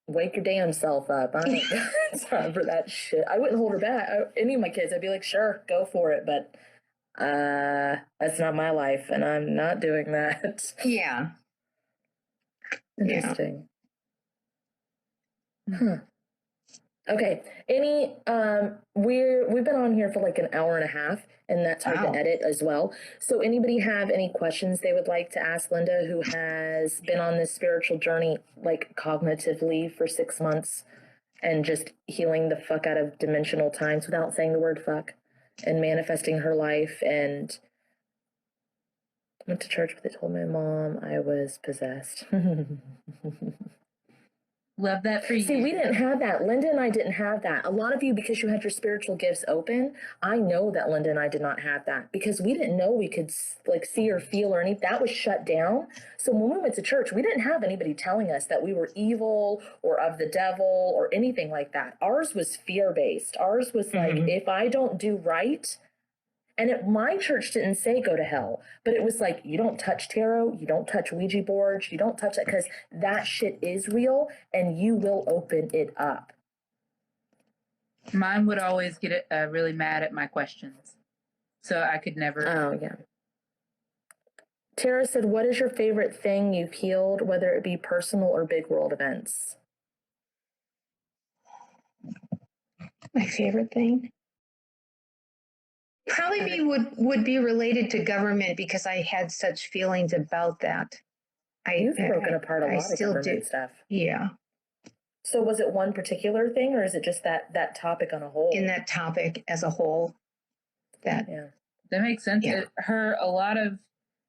Wake your damn self up. I ain't got time for that shit. I wouldn't hold her back. Any of my kids, I'd be like, sure, go for it, but that's not my life, and I'm not doing that. Yeah. Interesting. Huh. Okay. We've been on here for like an hour and a half, and that's hard Wow. to edit as well. So anybody have any questions they would like to ask Linda, who has been on this spiritual journey like cognitively for 6 months and just healing the fuck out of dimensional times without saying the word fuck and manifesting her life, and went to church, but they told my mom I was possessed. Love that for you. See, we didn't have that. Linda and I didn't have that. A lot of you, because you had your spiritual gifts open, I know that Linda and I did not have that because we didn't know we could like see or feel or anything. That was shut down. So when we went to church, we didn't have anybody telling us that we were evil or of the devil or anything like that. Ours was fear-based. Ours was like, if I don't do right, and my church didn't say go to hell, but it was like, you don't touch tarot, you don't touch Ouija boards, you don't touch that because that shit is real and you will open it up. Mine would always get really mad at my questions. So I could never. Oh, yeah. Tara said, what is your favorite thing you've healed, whether it be personal or big world events? My favorite thing probably would be related to government because I had such feelings about that. You've broken apart a lot of still government do. stuff. Yeah. So was it one particular thing, or is it just that topic on a whole? In that topic as a whole. That makes sense. Yeah. A lot of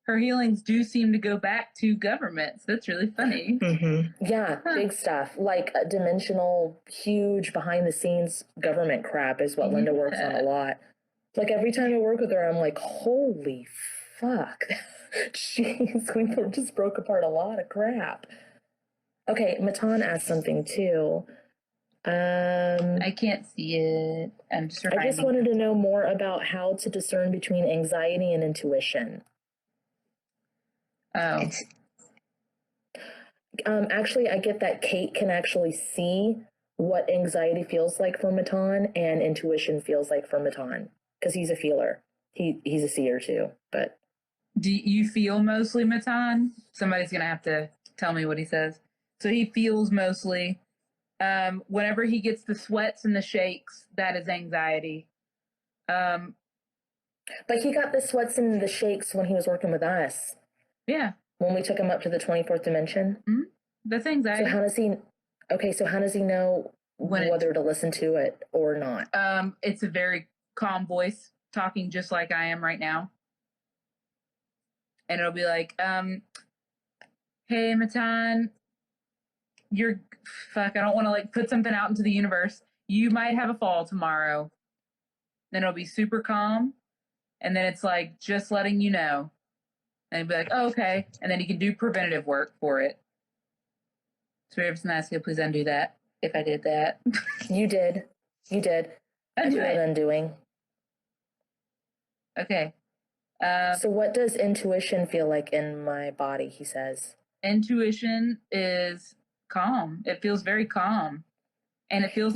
her healings do seem to go back to governments. That's really funny. Mm-hmm. Yeah, big stuff. Like dimensional, huge behind the scenes government crap is what Linda works on a lot. Like every time I work with her, I'm like, holy fuck. Jeez, we just broke apart a lot of crap. Okay, Matan asked something too. I can't see it. I'm just I just wanted to know more about how to discern between anxiety and intuition. Oh. Actually, I get that Kate can actually see what anxiety feels like for Matan and intuition feels like for Matan because he's a feeler. He's a seer too, but. Do you feel mostly, Matan? Somebody's going to have to tell me what he says. So he feels mostly. Whenever he gets the sweats and the shakes, that is anxiety. But he got the sweats and the shakes when he was working with us. Yeah. When we took him up to the 24th dimension. Mm-hmm. That's anxiety. So how does he know whether to listen to it or not? It's a very calm voice talking just like I am right now. And it'll be like, hey, Matan, I don't want to like put something out into the universe. You might have a fall tomorrow. then it'll be super calm, and then it's like just letting you know. And be like, oh, okay. And then you can do preventative work for it. Spirit of Samaska, please undo that. If I did that. You did. You did. Undo an it. undoing. Okay. So what does intuition feel like in my body, he says? Intuition is calm. It feels very calm. And it feels...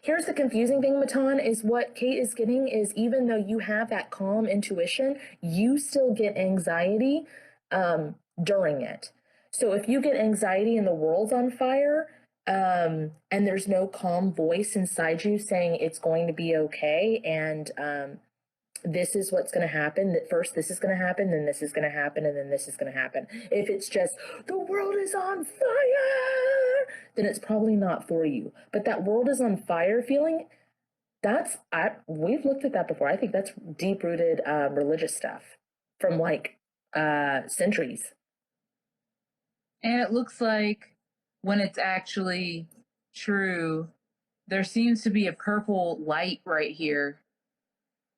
Here's the confusing thing, Matan, is what Kate is getting is even though you have that calm intuition, you still get anxiety during it. So if you get anxiety and the world's on fire, and there's no calm voice inside you saying it's going to be okay, and this is what's going to happen, that first this is going to happen, then this is going to happen, and then this is going to happen. If it's just, the world is on fire, then it's probably not for you. But that world is on fire feeling, we've looked at that before. I think that's deep-rooted religious stuff from like centuries. And it looks like when it's actually true, there seems to be a purple light right here.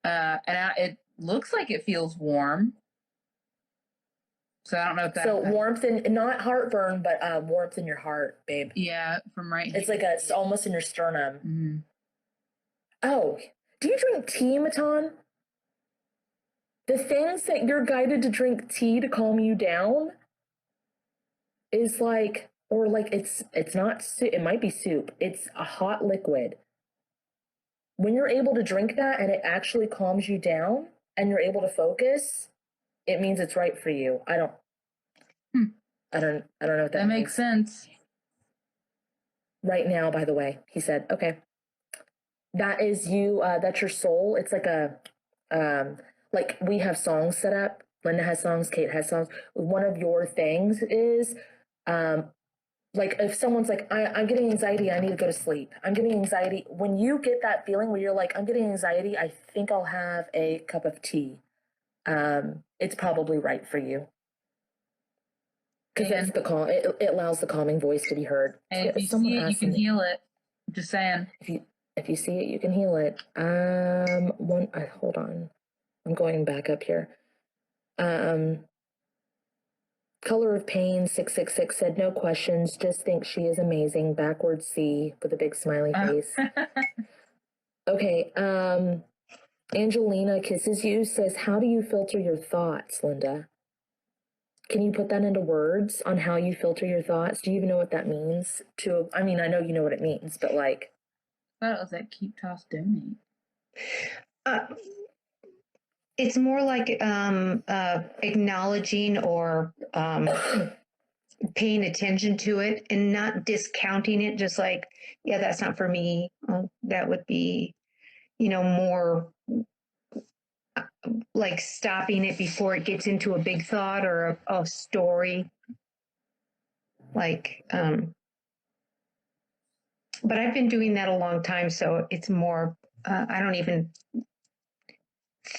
It looks like it feels warm. So I don't know if that's... So warmth and not heartburn, but warmth in your heart, babe. Yeah, from right here. It's like it's almost in your sternum. Mm-hmm. Oh, do you drink tea, Matan? The things that you're guided to drink tea to calm you down is like, or like it's not, it might be soup. It's a hot liquid. When you're able to drink that and it actually calms you down and you're able to focus, it means it's right for you. I don't know what that means. Makes sense. Right now, by the way, he said, okay, that is you, that's your soul. It's like like we have songs set up. Linda has songs, Kate has songs. One of your things is, like if someone's like, I'm getting anxiety, I need to go to sleep. I'm getting anxiety. When you get that feeling where you're like, I'm getting anxiety, I think I'll have a cup of tea. It's probably right for you. Because that's the calm. It allows the calming voice to be heard. And if you see it, you can heal it. Just saying. If you see it, you can heal it. Hold on. I'm going back up here. Color of Pain 666 said, no questions, just think she is amazing. Backward C with a big smiley face. Okay, Angelina Kisses You says, how do you filter your thoughts, Linda? Can you put that into words on how you filter your thoughts? Do you even know what that means? I mean, I know you know what it means, but like... I thought it was that Keep Toss Donate. It's more like acknowledging or paying attention to it and not discounting it, just like, yeah, that's not for me. That would be, more like stopping it before it gets into a big thought or a story. Like, but I've been doing that a long time, so it's more, I don't even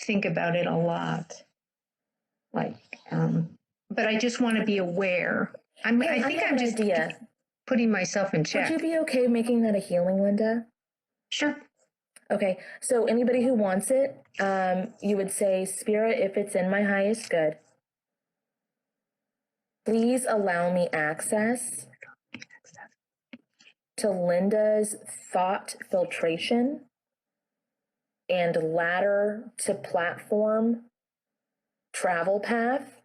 think about it a lot. Like, but I just want to be aware. I think I'm just putting myself in check. Would you be okay making that a healing, Linda? Sure. Okay, so anybody who wants it, you would say, Spirit, if it's in my highest good, please allow me access to Linda's thought filtration and ladder to platform travel path,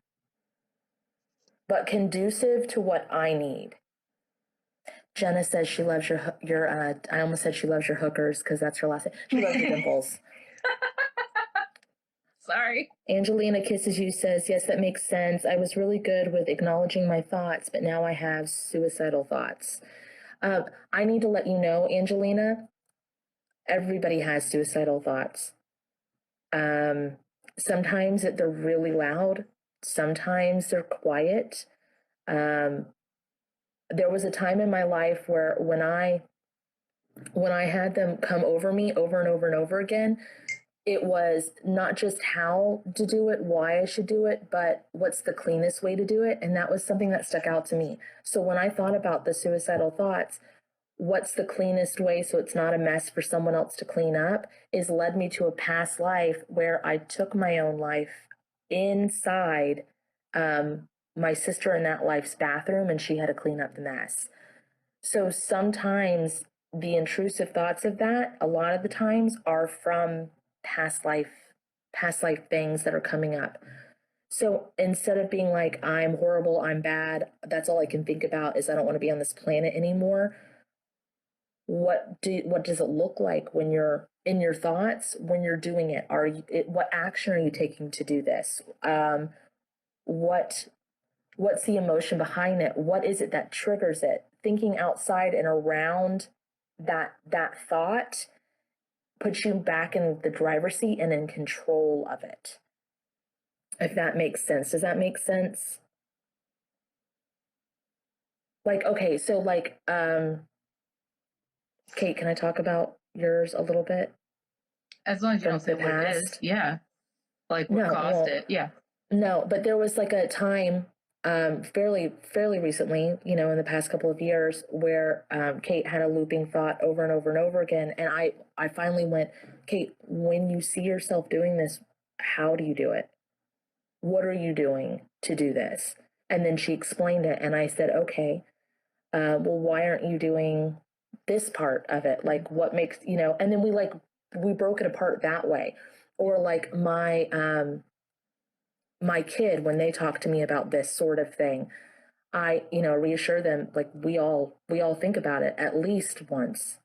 but conducive to what I need. Jenna says she loves your I almost said she loves your hookers because that's her last name. She loves your dimples. Sorry. Angelina Kisses You says, yes, that makes sense. I was really good with acknowledging my thoughts, but now I have suicidal thoughts. I need to let you know, Angelina, everybody has suicidal thoughts. Sometimes they're really loud. Sometimes they're quiet. There was a time in my life where when I had them come over me over and over and over again, it was not just how to do it, why I should do it, but what's the cleanest way to do it. And that was something that stuck out to me. So when I thought about the suicidal thoughts, what's the cleanest way so it's not a mess for someone else to clean up is led me to a past life where I took my own life inside my sister in that life's bathroom, and she had to clean up the mess. So sometimes the intrusive thoughts of that, a lot of the times, are from past life things that are coming up. So instead of being like, I'm horrible, I'm bad, that's all I can think about is I don't want to be on this planet anymore. What does it look like when you're in your thoughts, when you're doing it? What action are you taking to do this? What's the emotion behind it? What is it that triggers it? Thinking outside and around that thought puts you back in the driver's seat and in control of it. If that makes sense. Does that make sense? Like, okay, so like, Kate, can I talk about yours a little bit? As long as you From don't say the what it is. past? Yeah. Like what caused it. Yeah. No, but there was like a time fairly recently, you know, in the past couple of years where Kate had a looping thought over and over and over again. And I finally went, Kate, when you see yourself doing this, how do you do it? What are you doing to do this? And then she explained it. And I said, okay, well, why aren't you doing this part of it? Like what makes, you know, and then we broke it apart that way. Or like my kid, when they talk to me about this sort of thing, I, you know, reassure them, like we all think about it at least once.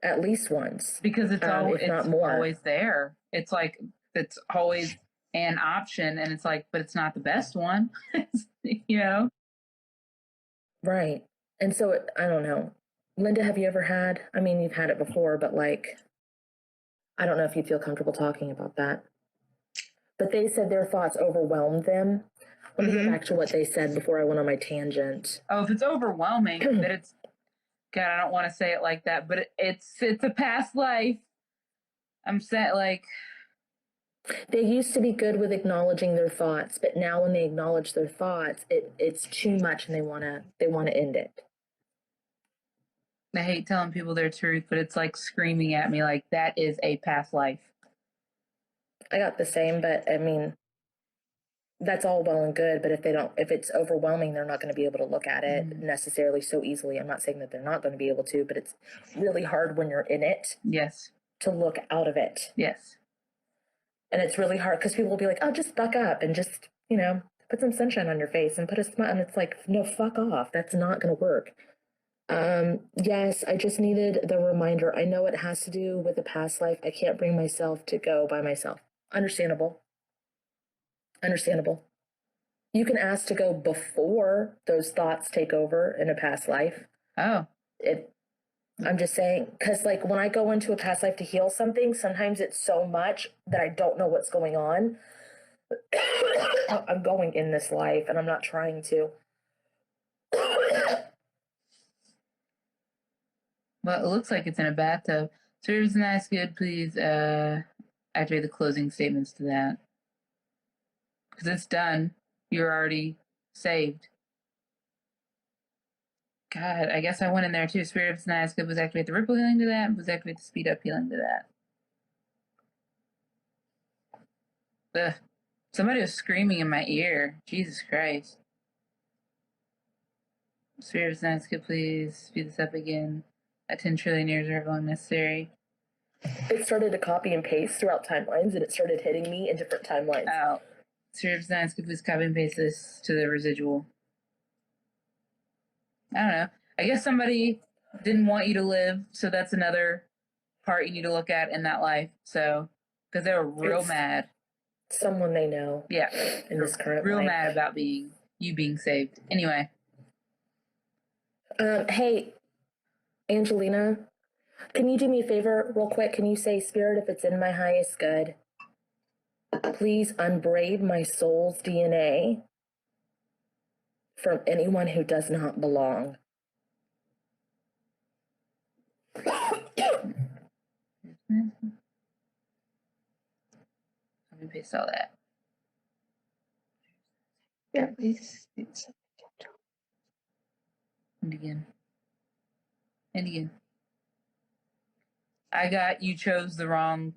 At least once. Because it's not more. always there. It's like it's always an option, and it's like, but it's not the best one. You know? Right. And so I don't know. Linda, have you ever had, I mean, you've had it before, but like, I don't know if you feel comfortable talking about that. But they said their thoughts overwhelmed them. Let me go back to what they said before I went on my tangent. Oh, if it's overwhelming, that it's, God, I don't want to say it like that, but it's a past life. I'm saying, like, they used to be good with acknowledging their thoughts, but now when they acknowledge their thoughts, it's too much, and they wanna end it. I hate telling people their truth, but it's like screaming at me like that is a past life. I got the same, but I mean, that's all well and good, but if it's overwhelming, they're not going to be able to look at it necessarily so easily. I'm not saying that they're not going to be able to, but it's really hard when you're in it. Yes. To look out of it. Yes. And it's really hard because people will be like, oh, just buck up and just, you know, put some sunshine on your face and put a smile. And it's like, no, fuck off. That's not going to work. Yes, I just needed the reminder. I know it has to do with a past life. I can't bring myself to go by myself. Understandable. You can ask to go before those thoughts take over in a past life. Oh. I'm just saying, because like when I go into a past life to heal something, sometimes it's so much that I don't know what's going on. I'm going in this life and I'm not trying to. Well, it looks like it's in a bathtub. Serves nice, good, please activate the closing statements to that. Because it's done. You're already saved. God, I guess I went in there too. Spirit of nice, good, was activate the ripple healing to that, was activate the speed up healing to that. Ugh. Somebody was screaming in my ear. Jesus Christ. Spirit of nice, good, please speed this up again. At 10 trillion years are long necessary. It started to copy and paste throughout timelines, and it started hitting me in different timelines. Oh. Spirit of nice, good, please copy and paste this to the residual. I don't know. I guess somebody didn't want you to live, so that's another part you need to look at in that life. So, because they were real mad. Someone they know. Yeah. In this current real life. mad about you being saved. Anyway. Hey, Angelina, can you do me a favor real quick? Can you say, Spirit, if it's in my highest good, please unbraid my soul's DNA from anyone who does not belong. Let me paste all that. Yeah, please. And again. Indian. I got you chose the wrong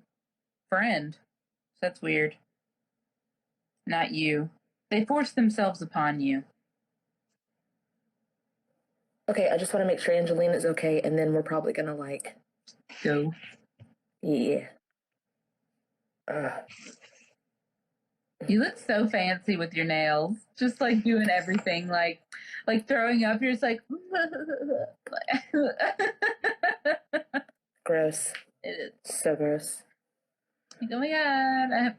friend. That's weird. Not you. They forced themselves upon you. Okay, I just want to make sure Angelina's okay, and then we're probably gonna like go. Yeah. You look so fancy with your nails. Just like doing everything, like throwing up. You're just like Gross. It is. So gross. Like, oh my god.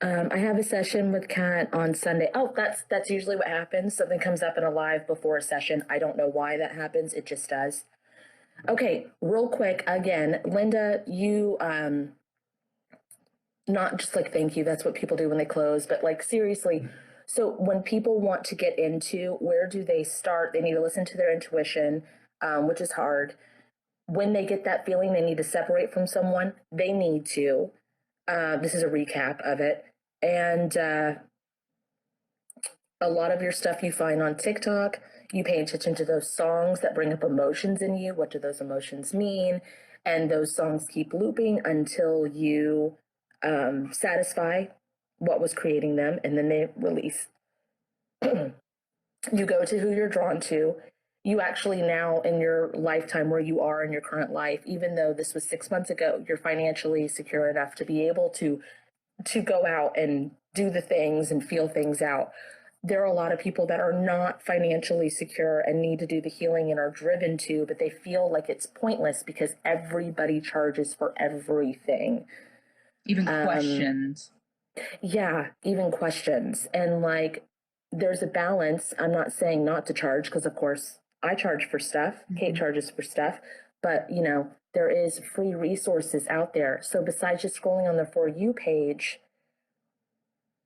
I have a session with Kat on Sunday. Oh, that's usually what happens. Something comes up in a live before a session. I don't know why that happens. It just does. Okay, real quick again, Linda, you not just like thank you, that's what people do when they close, but like seriously, so when people want to get into, where do they start? They need to listen to their intuition, which is hard. When they get that feeling they need to separate from someone, they need to. This is a recap of it. And a lot of your stuff you find on TikTok, you pay attention to those songs that bring up emotions in you. What do those emotions mean? And those songs keep looping until you satisfy what was creating them, and then they release. You go to who you're drawn to. You actually now in your lifetime where you are in your current life, even though this was 6 months ago, you're financially secure enough to be able to go out and do the things and feel things out. There are a lot of people that are not financially secure and need to do the healing and are driven to, but they feel like it's pointless because everybody charges for everything. Even questions. Yeah, even questions. And like, there's a balance. I'm not saying not to charge because, of course, I charge for stuff. Mm-hmm. Kate charges for stuff. But, you know, there is free resources out there. So besides just scrolling on the For You page,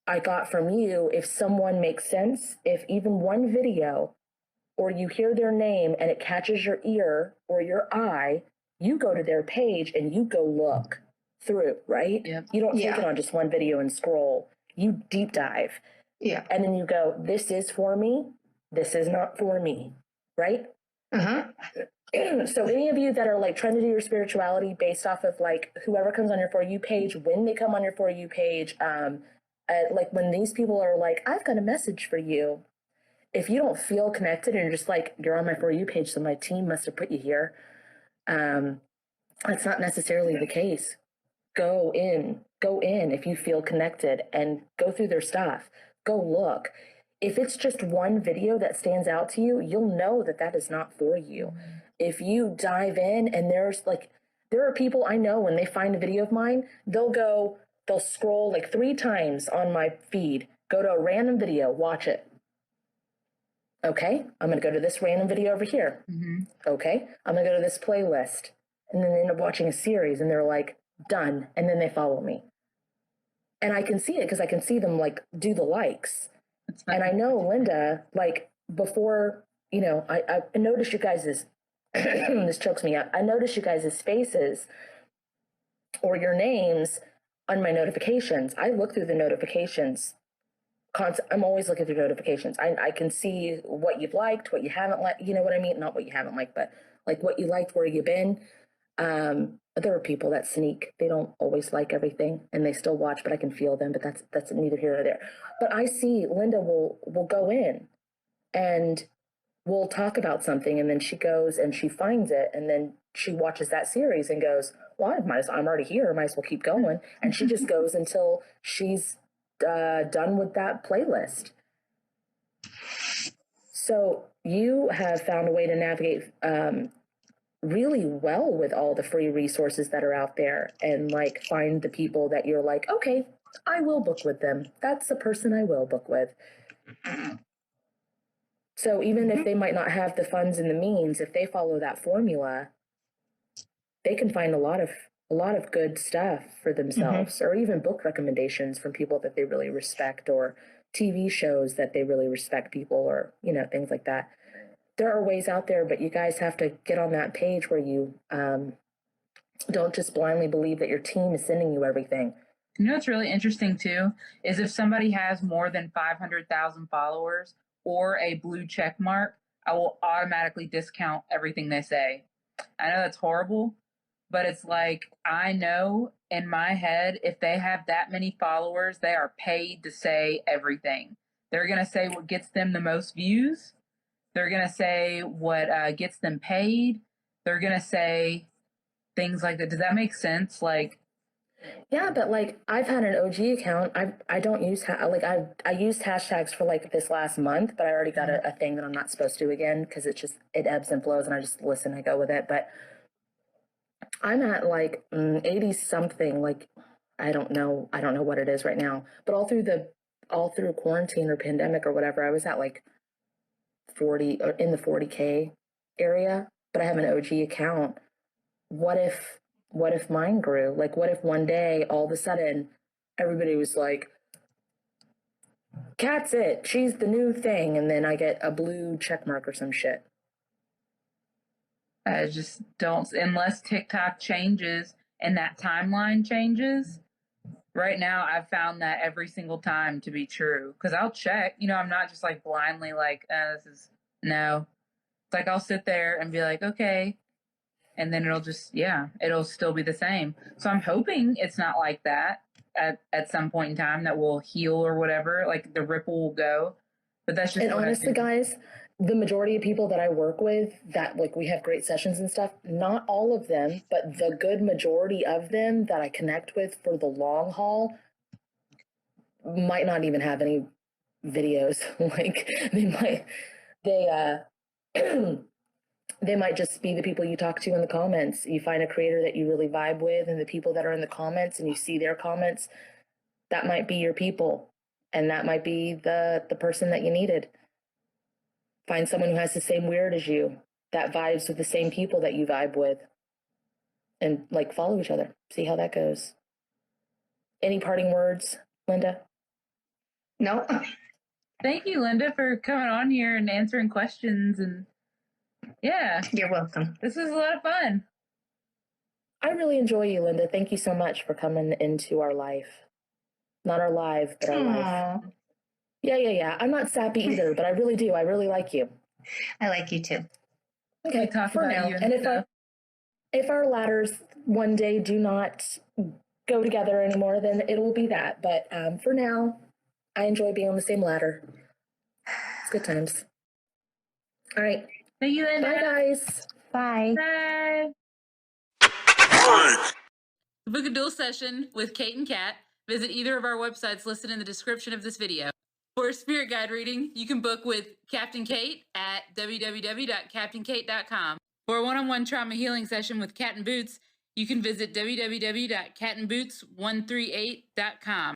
I got from you, if someone makes sense, if even one video or you hear their name and it catches your ear or your eye, you go to their page and you go look through, right? Yep. You don't take it on just one video and scroll. You deep dive. Yeah. And then you go, this is for me. This is not for me. Right? Uh-huh. So any of you that are like trying to do your spirituality based off of like whoever comes on your For You page, when they come on your For You page, like when these people are like, I've got a message for you. If you don't feel connected and you're just like, you're on my For You page, so my team must have put you here. That's not necessarily the case. Go in if you feel connected and go through their stuff. Go look. If it's just one video that stands out to you, you'll know that that is not for you. If you dive in and there are people I know when they find a video of mine, they'll scroll like 3 times on my feed, go to a random video, watch it. Okay, I'm going to go to this random video over here. Mm-hmm. Okay, I'm going to go to this playlist. And then they end up watching a series and they're like, done. And then they follow me. And I can see it because I can see them like do the likes. And I know Linda, like before, you know, I noticed you guys' this chokes me up. I noticed you guys' faces or your names on my notifications. I look through the notifications. I'm always looking through notifications. I can see what you've liked, what you haven't liked. You know what I mean? Not what you haven't liked, but like what you liked, where you've been. There are people that sneak. They don't always like everything and they still watch, but I can feel them, but that's neither here nor there. But I see Linda will go in and we'll talk about something and then she goes and she finds it and then she watches that series and goes, well, I'm already here. I might as well keep going. And she just goes until she's done with that playlist. So you have found a way to navigate really well with all the free resources that are out there and like find the people that you're like, okay, I will book with them. That's the person I will book with. So even if they might not have the funds and the means, if they follow that formula, they can find a lot of good stuff for themselves, or even book recommendations from people that they really respect, or TV shows that they really respect people, or, you know, things like that. There are ways out there, but you guys have to get on that page where you don't just blindly believe that your team is sending you everything. You know what's really interesting too is if somebody has more than 500,000 followers or a blue check mark, I will automatically discount everything they say. I know that's horrible, but it's like, I know in my head, if they have that many followers, they are paid to say everything. They're going to say what gets them the most views. They're going to say what gets them paid. They're going to say things like that. Does that make sense? Like, Yeah, but like I've had an OG account. I don't use I used hashtags for like this last month, but I already got a thing that I'm not supposed to again because it ebbs and flows, and I just listen, I go with it. But I'm at like 80 something. Like I don't know what it is right now. But all through quarantine or pandemic or whatever, I was at like 40 or in the 40K area. But I have an OG account. What if mine grew? Like, what if one day all of a sudden everybody was like, Cat's it, she's the new thing, and then I get a blue check mark or some shit. I just don't, unless TikTok changes and that timeline changes. Right now, I've found that every single time to be true. Because I'll check, I'm not just like blindly like, no. It's like I'll sit there and be like, okay. And then it'll still be the same. So I'm hoping it's not like that at some point in time, that will heal or whatever. Like the ripple will go. But that's just. And honestly, guys, the majority of people that I work with that like we have great sessions and stuff, not all of them, but the good majority of them that I connect with for the long haul might not even have any videos. Like they might just be the people you talk to in the comments. You find a creator that you really vibe with, and the people that are in the comments and you see their comments, that might be your people. And that might be the person that you needed. Find someone who has the same weird as you, that vibes with the same people that you vibe with. And like follow each other. See how that goes. Any parting words, Linda? No. Thank you, Linda, for coming on here and answering questions. And yeah. You're welcome. This was a lot of fun. I really enjoy you, Linda. Thank you so much for coming into our life. Not our live, but our life. Yeah. I'm not sappy either, but I really do. I really like you. I like you too. Okay, talk for about now. you And stuff. if our ladders one day do not go together anymore, then it will be that. But for now, I enjoy being on the same ladder. It's good times. All right. Thank you, Linda. Bye, guys. Bye. Bye. To book a dual session with Kate and Kat, visit either of our websites listed in the description of this video. For a spirit guide reading, you can book with Captain Kate at www.captainkate.com. For a one-on-one trauma healing session with Cat and Boots, you can visit www.catandboots138.com.